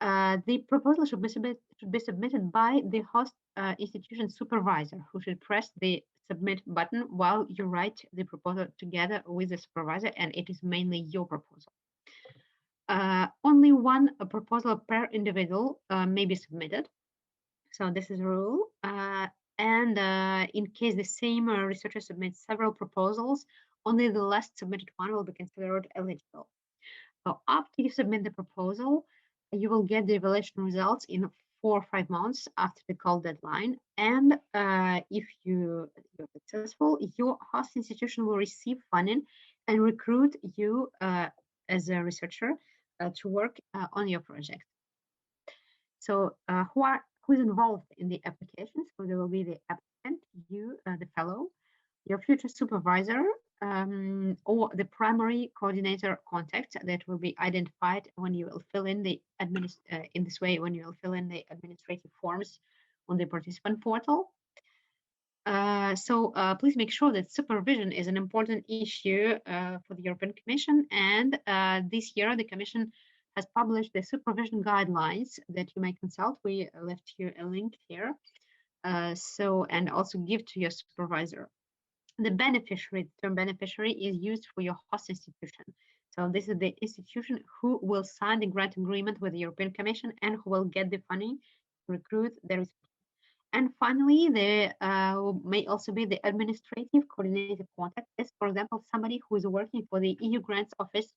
The proposal should be submitted by the host institution supervisor, who should press the submit button while you write the proposal together with the supervisor, and it is mainly your proposal. Only one proposal per individual may be submitted. So this is a rule. And in case the same researcher submits several proposals, only the last submitted one will be considered eligible. So after you submit the proposal, you will get the evaluation results in 4 or 5 months after the call deadline. And if you're successful, your host institution will receive funding and recruit you as a researcher to work on your project. So who is involved in the application? So there will be the applicant, you, the fellow, your future supervisor, or the primary coordinator contact that will be identified when you will fill in the in this way, when you will fill in the administrative forms on the participant portal. So please make sure that supervision is an important issue for the European Commission, and this year the Commission has published the supervision guidelines that you may consult. We left you a link here. And also give to your supervisor. The beneficiary, the term beneficiary, is used for your host institution. So this is the institution who will sign the grant agreement with the European Commission and who will get the funding to recruit the researchers. And finally, there may also be the administrative coordinated contact, as for example, somebody who is working for the EU grants office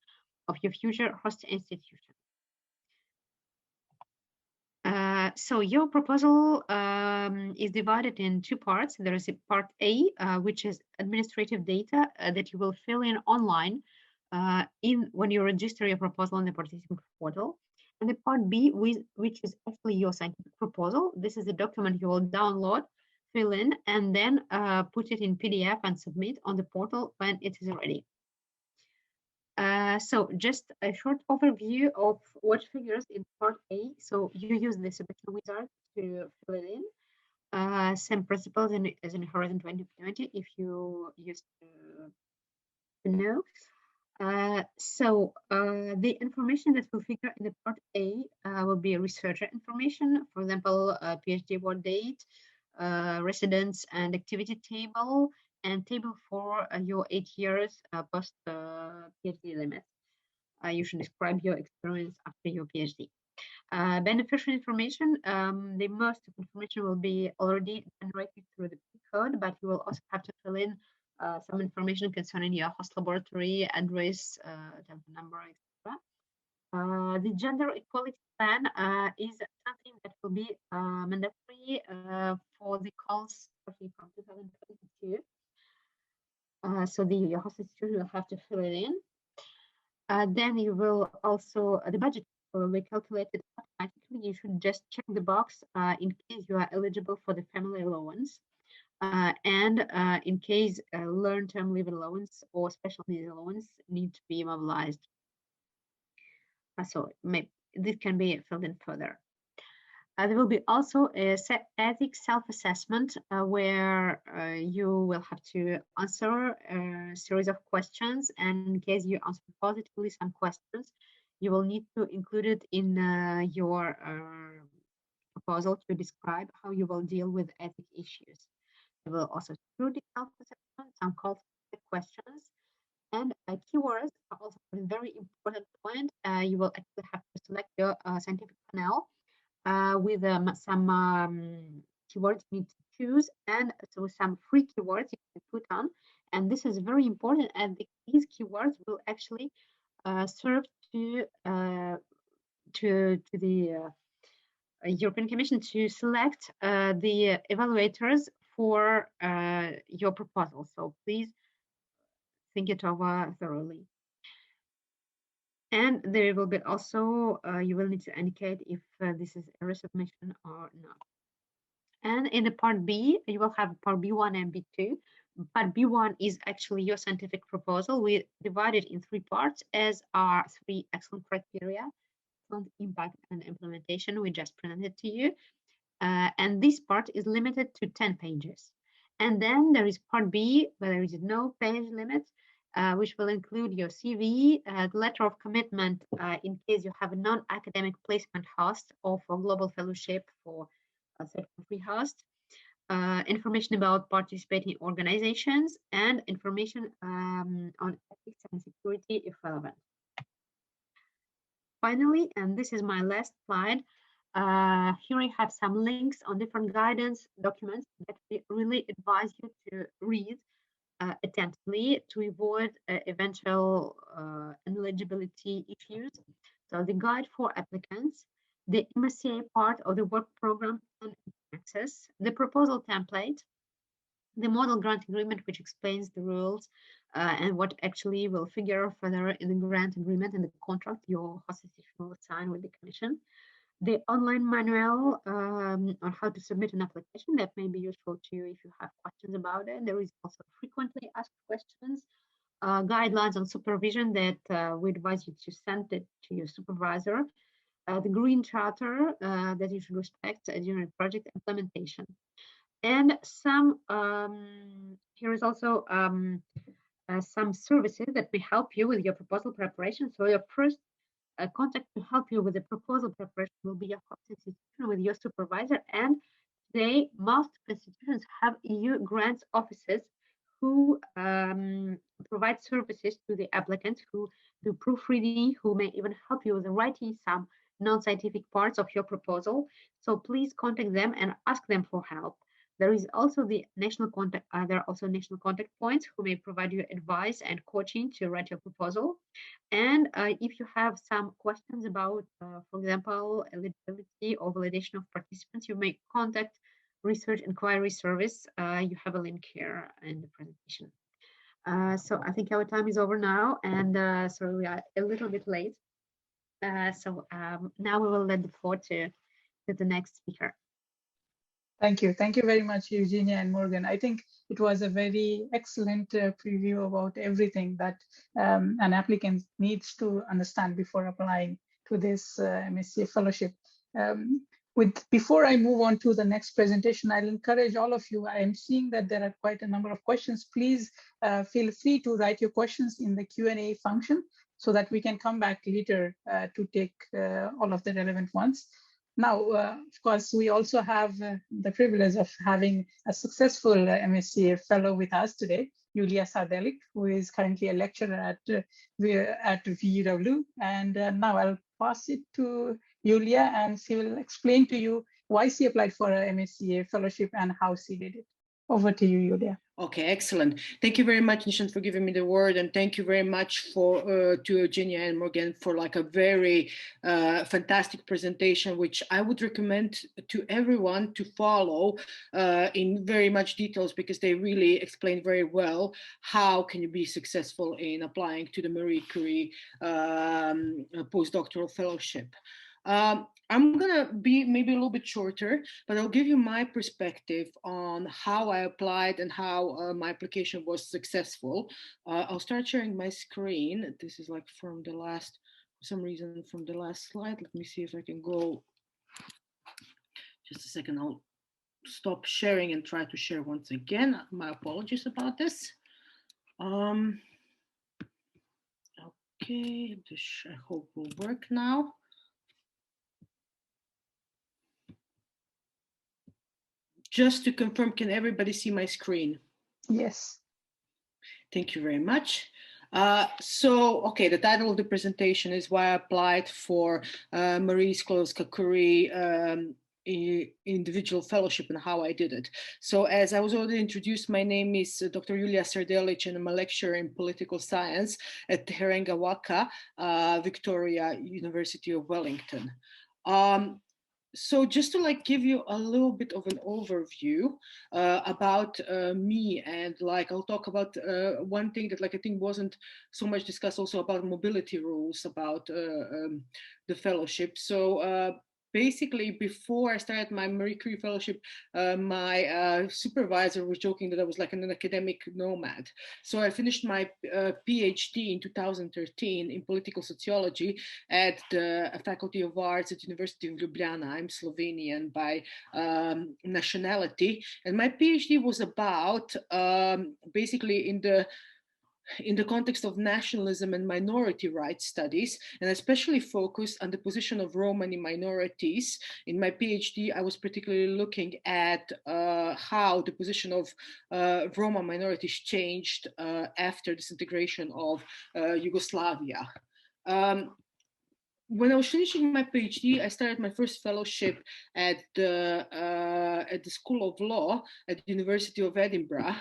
of your future host institution. So your proposal is divided in 2 parts. There is a part A, which is administrative data that you will fill in online when you register your proposal on the participant portal. And the part B, which is actually your scientific proposal. This is a document you will download, fill in, and then put it in PDF and submit on the portal when it is ready. So just a short overview of what figures in part A. So you use the submission wizard to fill it in. Same principles as in Horizon 2020, if you used to know. The information that will figure in the part A will be researcher information, for example, PhD award date, residence and activity table, and table for your 8 years post PhD limit. You should describe your experience after your PhD. Beneficiary information, the most of information will be already generated through the code, but you will also have to fill in some information concerning your host laboratory, address, telephone number, etc. The gender equality plan is something that will be mandatory for the calls starting from 2022. So your host institution will have to fill it in. Then you will also, the budget will be calculated automatically. You should just check the box in case you are eligible for the family allowance. And in case long-term leave allowance or special needs allowance need to be mobilized. So this can be filled in further. There will be also a ethics self-assessment where you will have to answer a series of questions, and in case you answer positively some questions, you will need to include it in your proposal to describe how you will deal with ethics issues. You will also do the self-assessment, some call for questions, and keywords are also a very important point. You will actually have to select your scientific panel with some keywords you need to choose, and so some free keywords you can put on. And this is very important, and these keywords will actually serve to the European Commission to select the evaluators for your proposal. So please think it over thoroughly. And there will be also, you will need to indicate if this is a resubmission or not. And in the part B, you will have part B1 and B2. Part B1 is actually your scientific proposal. We divide it in 3 parts, as are 3 excellent criteria: impact and implementation. We just presented to you. And this part is limited to 10 pages. And then there is part B, where there is no page limit. which will include your CV, the letter of commitment in case you have a non-academic placement host or for global fellowship for a third country host, information about participating organizations, and information on ethics and security if relevant. Finally, and this is my last slide, here I have some links on different guidance documents that we really advise you to read attentively to avoid eventual ineligibility issues. So the guide for applicants, the MSCA part of the work program and access, the proposal template, the model grant agreement, which explains the rules and what actually will figure further in the grant agreement and the contract your host institution will sign with the Commission. The online manual on how to submit an application that may be useful to you if you have questions about it. There is also frequently asked questions, guidelines on supervision that we advise you to send it to your supervisor, the green charter that you should respect during project implementation. And some, here is also some services that will help you with your proposal preparation. So your first contact to help you with the proposal preparation will be your host institution with your supervisor. And today, most institutions have EU grants offices who provide services to the applicants, who do proofreading, who may even help you with writing some non-scientific parts of your proposal. So please contact them and ask them for help. There is also the national contact. There are also national contact points who may provide you advice and coaching to write your proposal. And if you have some questions about, for example, eligibility or validation of participants, you may contact Research Inquiry Service. You have a link here in the presentation. So I think our time is over now, and so we are a little bit late. So now we will let the floor to the next speaker. Thank you. Thank you very much, Eugenia and Morgan. I think it was a very excellent preview about everything that an applicant needs to understand before applying to this MSCA fellowship. Before I move on to the next presentation, I'll encourage all of you. I am seeing that there are quite a number of questions. Please feel free to write your questions in the Q&A function so that we can come back later to take all of the relevant ones. Now, of course, we also have the privilege of having a successful MSCA fellow with us today, Eugenia Shadlova, who is currently a lecturer at VUW. And now I'll pass it to Eugenia, and she will explain to you why she applied for an MSCA fellowship and how she did it. Over to you, Eugenia. Okay, excellent. Thank you very much, Nishan, for giving me the word, and thank you very much to Eugenia and Morgan for like a very fantastic presentation, which I would recommend to everyone to follow in very much details, because they really explain very well how can you be successful in applying to the Marie Curie postdoctoral fellowship. I'm gonna be maybe a little bit shorter, but I'll give you my perspective on how I applied and how my application was successful. I'll start sharing my screen. This is like from the last, for some reason, from the last slide. Let me see if I can go. Just a second, I'll stop sharing and try to share once again. My apologies about this. Okay, this I hope will work now. Just to confirm, can everybody see my screen? Yes. Thank you very much. Okay, the title of the presentation is why I applied for Marie Sklodowska-Curie individual fellowship and how I did it. So as I was already introduced, my name is Dr. Eugenia Shadlova, and I'm a lecturer in political science at Herengawaka, Victoria University of Wellington. So just to like give you a little bit of an overview about me, and like I'll talk about one thing that like I think wasn't so much discussed, also about mobility rules about the fellowship. So basically, before I started my Marie Curie fellowship, my supervisor was joking that I was like an academic nomad. So I finished my PhD in 2013 in political sociology at the Faculty of Arts at University of Ljubljana. I'm Slovenian by nationality. And my PhD was about basically in the in the context of nationalism and minority rights studies, and especially focused on the position of Romani minorities. In my PhD, I was particularly looking at how the position of Roma minorities changed after disintegration of Yugoslavia. When I was finishing my PhD, I started my first fellowship at the School of Law at the University of Edinburgh.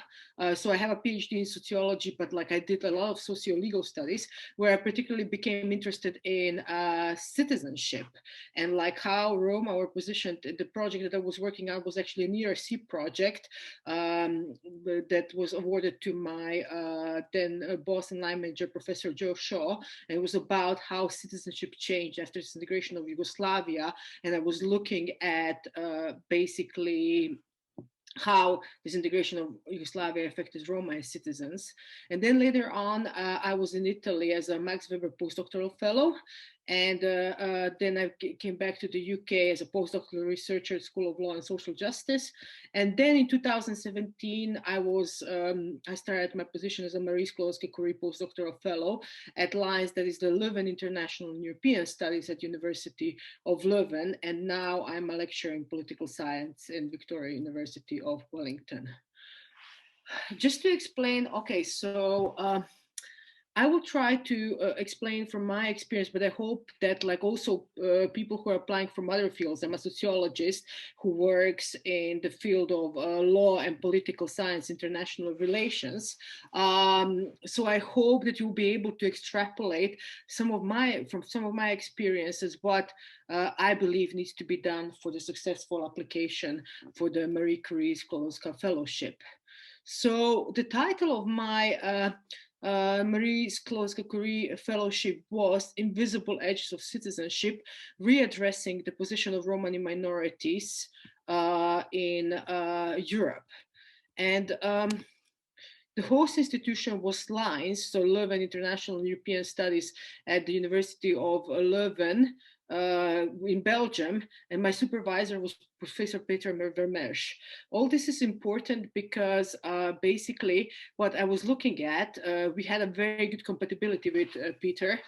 So I have a PhD in sociology, but like I did a lot of socio-legal studies, where I particularly became interested in citizenship and like how Roma were positioned. The project that I was working on was actually an ERC project that was awarded to my then boss and line manager, Professor Joe Shaw, and it was about how citizenship changed after disintegration of Yugoslavia. And I was looking at basically how disintegration of Yugoslavia affected Roma as citizens. And then later on, I was in Italy as a Max Weber postdoctoral fellow. And then I came back to the UK as a postdoctoral researcher at School of Law and Social Justice. And then in 2017, I started my position as a Marie Sklodowska-Curie postdoctoral fellow at LINES, that is the Leuven International and European Studies at University of Leuven. And now I'm a lecturer in political science in Victoria University of Wellington. Just to explain, okay, so I will try to explain from my experience, but I hope that like also people who are applying from other fields. I'm a sociologist who works in the field of law and political science, international relations. So I hope that you'll be able to extrapolate from some of my experiences, what I believe needs to be done for the successful application for the Marie Curie Sklodowska Fellowship. So the title of my Marie Sklodowska-Curie Fellowship was Invisible Edges of Citizenship, readdressing the position of Romani minorities in Europe. And the host institution was LINES, so Leuven International and European Studies at the University of Leuven in Belgium, and my supervisor was Professor Peter Vermeersch. All this is important because basically what I was looking at, we had a very good compatibility with Peter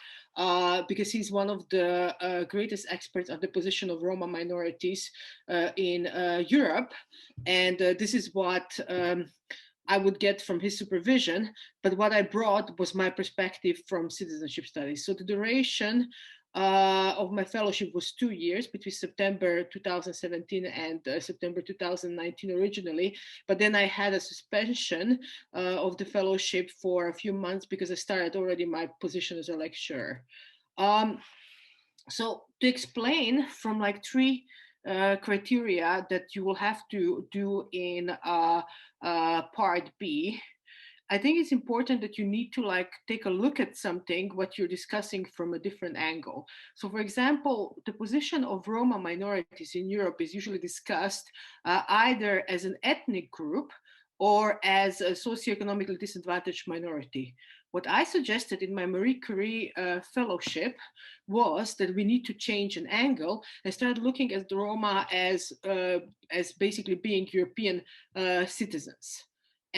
because he's one of the greatest experts on the position of Roma minorities in Europe. And this is what I would get from his supervision, but what I brought was my perspective from citizenship studies. So the duration of my fellowship was 2 years, between September 2017 and September 2019 originally, but then I had a suspension of the fellowship for a few months because I started already my position as a lecturer. So to explain from like three criteria that you will have to do in part B, I think it's important that you need to like take a look at something, what you're discussing from a different angle. So for example, the position of Roma minorities in Europe is usually discussed either as an ethnic group or as a socioeconomically disadvantaged minority. What I suggested in my Marie Curie fellowship was that we need to change an angle and start looking at the Roma as basically being European citizens.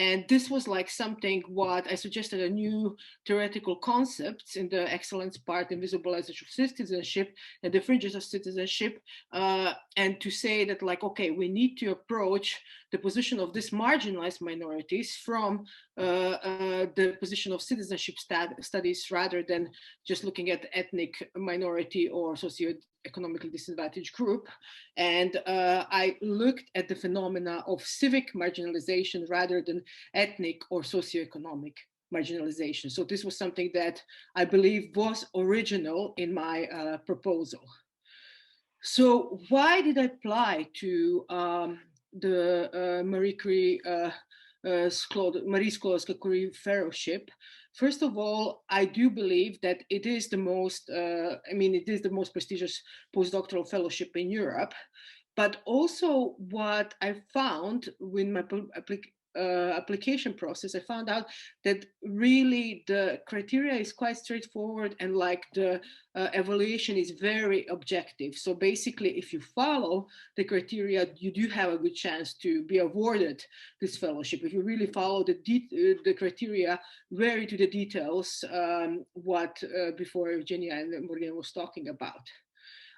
And this was like something what I suggested, a new theoretical concepts in the excellence part, invisible edges of citizenship and the fringes of citizenship, and to say that like, okay, we need to approach the position of these marginalized minorities from the position of citizenship studies rather than just looking at ethnic minority or socioeconomically disadvantaged group. And I looked at the phenomena of civic marginalization rather than ethnic or socioeconomic marginalization. So this was something that I believe was original in my proposal. So why did I apply to the Marie Sklodowska-Curie Fellowship? First of all, I do believe that it is the most, it is the most prestigious postdoctoral fellowship in Europe. But also what I found when my application process, I found out that really the criteria is quite straightforward, and like the evaluation is very objective. So basically, if you follow the criteria, you do have a good chance to be awarded this fellowship. If you really follow the criteria very to the details, what before Eugenia and Morgan was talking about.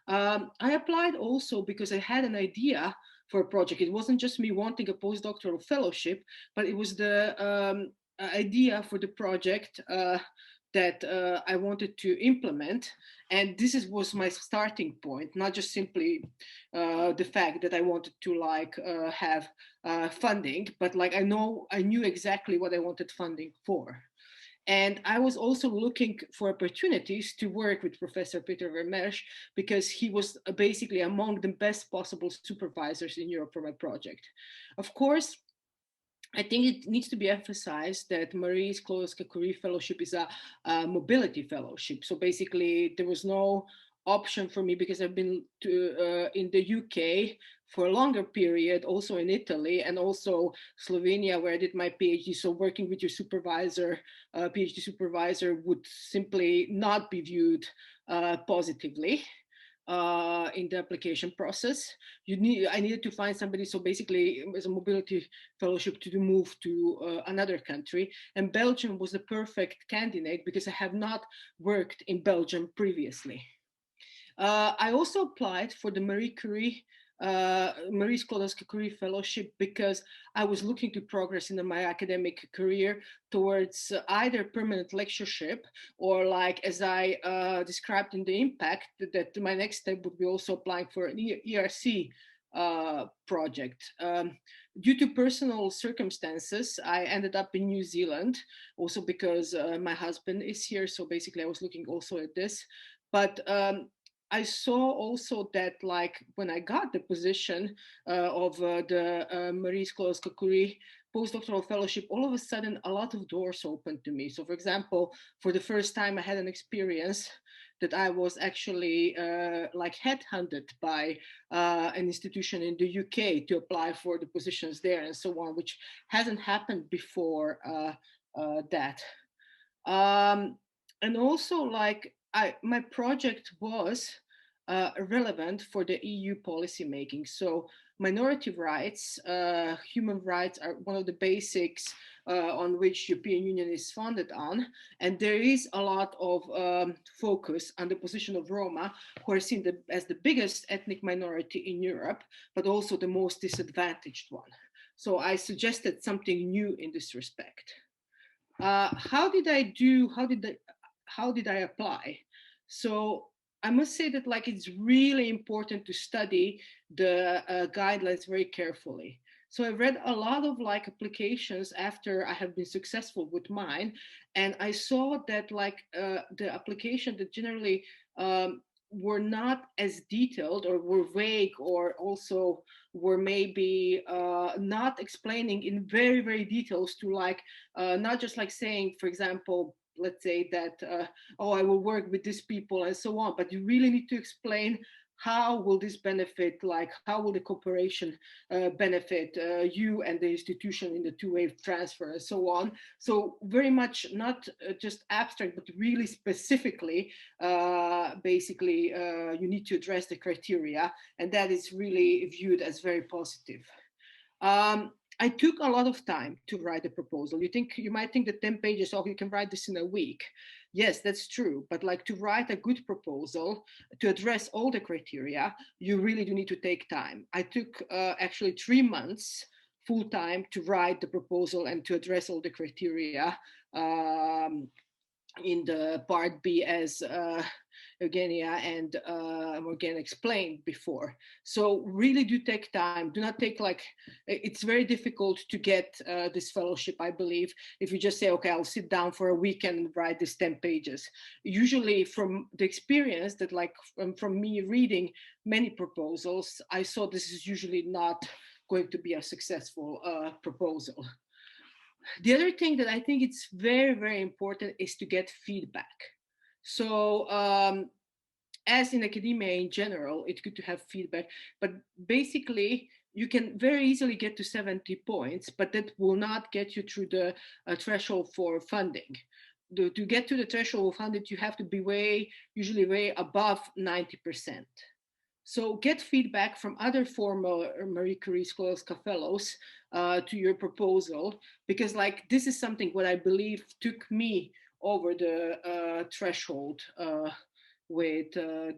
I applied also because I had an idea for a project. It wasn't just me wanting a postdoctoral fellowship, but it was the idea for the project that I wanted to implement. And was my starting point, not just simply the fact that I wanted to like have funding, but like I knew exactly what I wanted funding for. And I was also looking for opportunities to work with Professor Peter Vermeersch, because he was basically among the best possible supervisors in Europe for my project. Of course, I think it needs to be emphasized that Marie Sklodowska-Curie Fellowship is a mobility fellowship. So basically, there was no option for me, because I've been in the UK for a longer period, also in Italy, and also Slovenia, where I did my PhD. So working with your supervisor, PhD supervisor, would simply not be viewed positively in the application process. I needed to find somebody, so basically as a mobility fellowship, to move to another country. And Belgium was the perfect candidate, because I have not worked in Belgium previously. I also applied for the Marie Sklodowska-Curie Fellowship, because I was looking to progress in my academic career towards either permanent lectureship, or like, as I described in the impact, that my next step would be also applying for an ERC project. Due to personal circumstances, I ended up in New Zealand, also because my husband is here. So basically I was looking also at this. But I saw also that, like, when I got the position of the Marie Sklodowska-Curie postdoctoral fellowship, all of a sudden a lot of doors opened to me. So, for example, for the first time, I had an experience that I was actually like headhunted by an institution in the UK to apply for the positions there, and so on, which hasn't happened before that. And also, like, my project was relevant for the EU policy making. So minority rights, human rights are one of the basics on which European Union is founded on. And there is a lot of focus on the position of Roma, who are seen as the biggest ethnic minority in Europe, but also the most disadvantaged one. So I suggested something new in this respect. How did I apply? So I must say that, like, it's really important to study the guidelines very carefully. So I read a lot of like applications after I have been successful with mine, and I saw that like the application that generally were not as detailed, or were vague, or also were maybe not explaining in very, very details to like, not just like saying, for example, let's say that, oh, I will work with these people and so on, but you really need to explain how will this benefit, like how will the cooperation benefit you and the institution in the two-way transfer and so on. So very much not just abstract, but really specifically, basically you need to address the criteria, and that is really viewed as very positive. I took a lot of time to write a proposal. You might think that 10 pages, oh, you can write this in a week. Yes, that's true. But like, to write a good proposal, to address all the criteria, you really do need to take time. I took actually 3 months full time to write the proposal and to address all the criteria in the part B, as Eugenia and Morgan explained before. So really do take time. Do not take like, it's very difficult to get this fellowship, I believe, if you just say, okay, I'll sit down for a weekend and write this 10 pages. Usually from the experience that like from me reading many proposals, I saw this is usually not going to be a successful proposal. The other thing that I think it's very, very important is to get feedback. So as in academia in general, it's good to have feedback, but basically you can very easily get to 70 points, but that will not get you through the threshold for funding. To get to the threshold of funding, you have to be usually way above 90%. So get feedback from other former Marie Curie Sklodowska fellows to your proposal, because like this is something what I believe took me over the threshold with the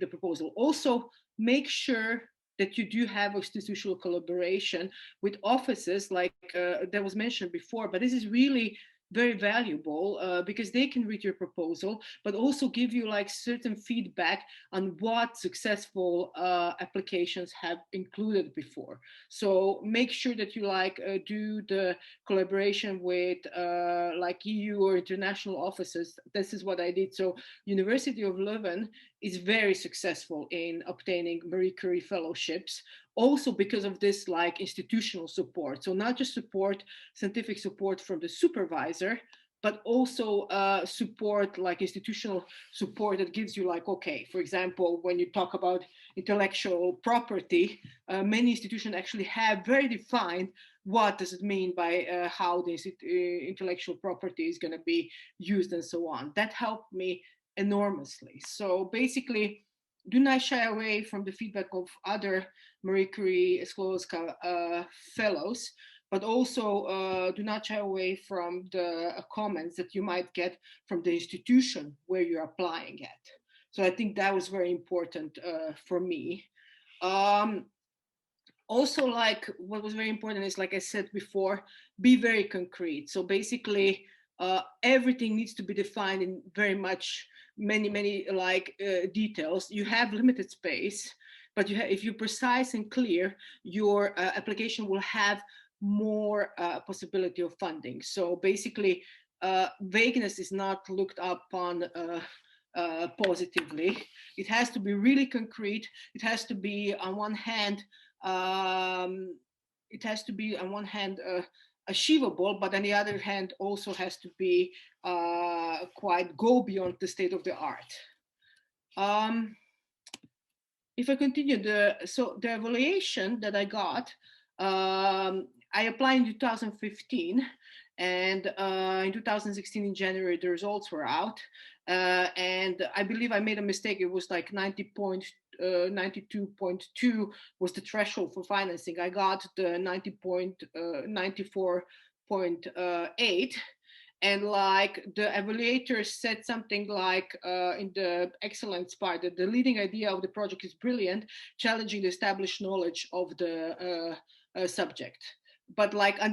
proposal. Also, make sure that you do have institutional collaboration with offices like that was mentioned before, but this is really very valuable because they can read your proposal, but also give you like certain feedback on what successful applications have included before. So make sure that you like do the collaboration with like EU or international offices. This is what I did. So University of Leuven is very successful in obtaining Marie Curie fellowships, also because of this like institutional support. So not just scientific support from the supervisor, but also support like institutional support that gives you like, okay, for example, when you talk about intellectual property, many institutions actually have very defined what does it mean by how this intellectual property is going to be used and so on. That helped me enormously. So basically, do not shy away from the feedback of other Marie Curie Sklodowska fellows, but also do not shy away from the comments that you might get from the institution where you're applying at. So I think that was very important for me. Also, like what was very important is, like I said before, be very concrete. So basically, everything needs to be defined in very much many like details. You have limited space, but if you're precise and clear, your application will have more possibility of funding. So basically, vagueness is not looked upon positively. It has to be really concrete. It has to be on one hand, achievable, but on the other hand also has to be quite go beyond the state of the art. If I continue, the evaluation that I got, I applied in 2015, and in 2016 in January the results were out, and I believe I made a mistake. It was like 92.2 was the threshold for financing. I got the 94.8. And like the evaluators said something like in the excellence part, that the leading idea of the project is brilliant, challenging the established knowledge of the subject. But like on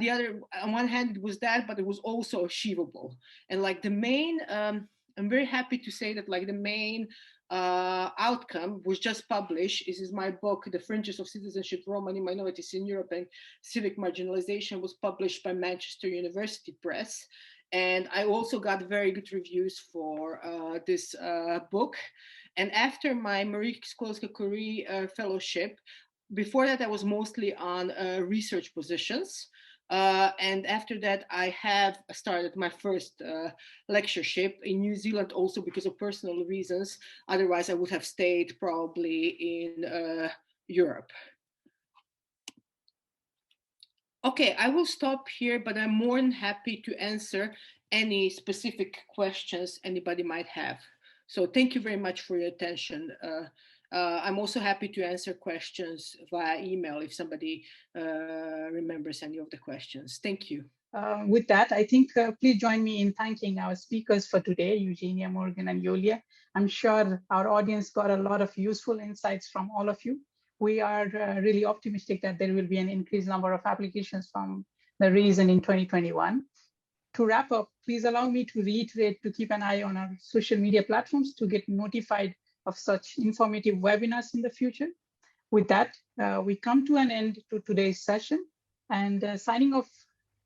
one hand it was that, but it was also achievable. And like the main, I'm very happy to say that like the main outcome was just published. This is my book, The Fringes of Citizenship, Romani Minorities in Europe and Civic Marginalization, was published by Manchester University Press. And I also got very good reviews for this book. And after my Marie Sklodowska-Curie fellowship, before that I was mostly on research positions. And after that, I have started my first lectureship in New Zealand, also because of personal reasons. Otherwise, I would have stayed probably in Europe. Okay, I will stop here, but I'm more than happy to answer any specific questions anybody might have. So thank you very much for your attention. I'm also happy to answer questions via email if somebody remembers any of the questions. Thank you. With that, I think please join me in thanking our speakers for today, Eugenia, Morgan, and Yulia. I'm sure our audience got a lot of useful insights from all of you. We are really optimistic that there will be an increased number of applications from the region in 2021. To wrap up, please allow me to reiterate to keep an eye on our social media platforms to get notified of such informative webinars in the future. With that, we come to an end to today's session, and signing off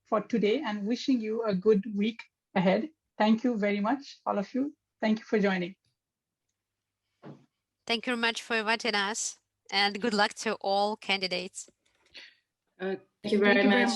for today and wishing you a good week ahead. Thank you very much, all of you. Thank you for joining. Thank you very much for inviting us, and good luck to all candidates. Thank you very much.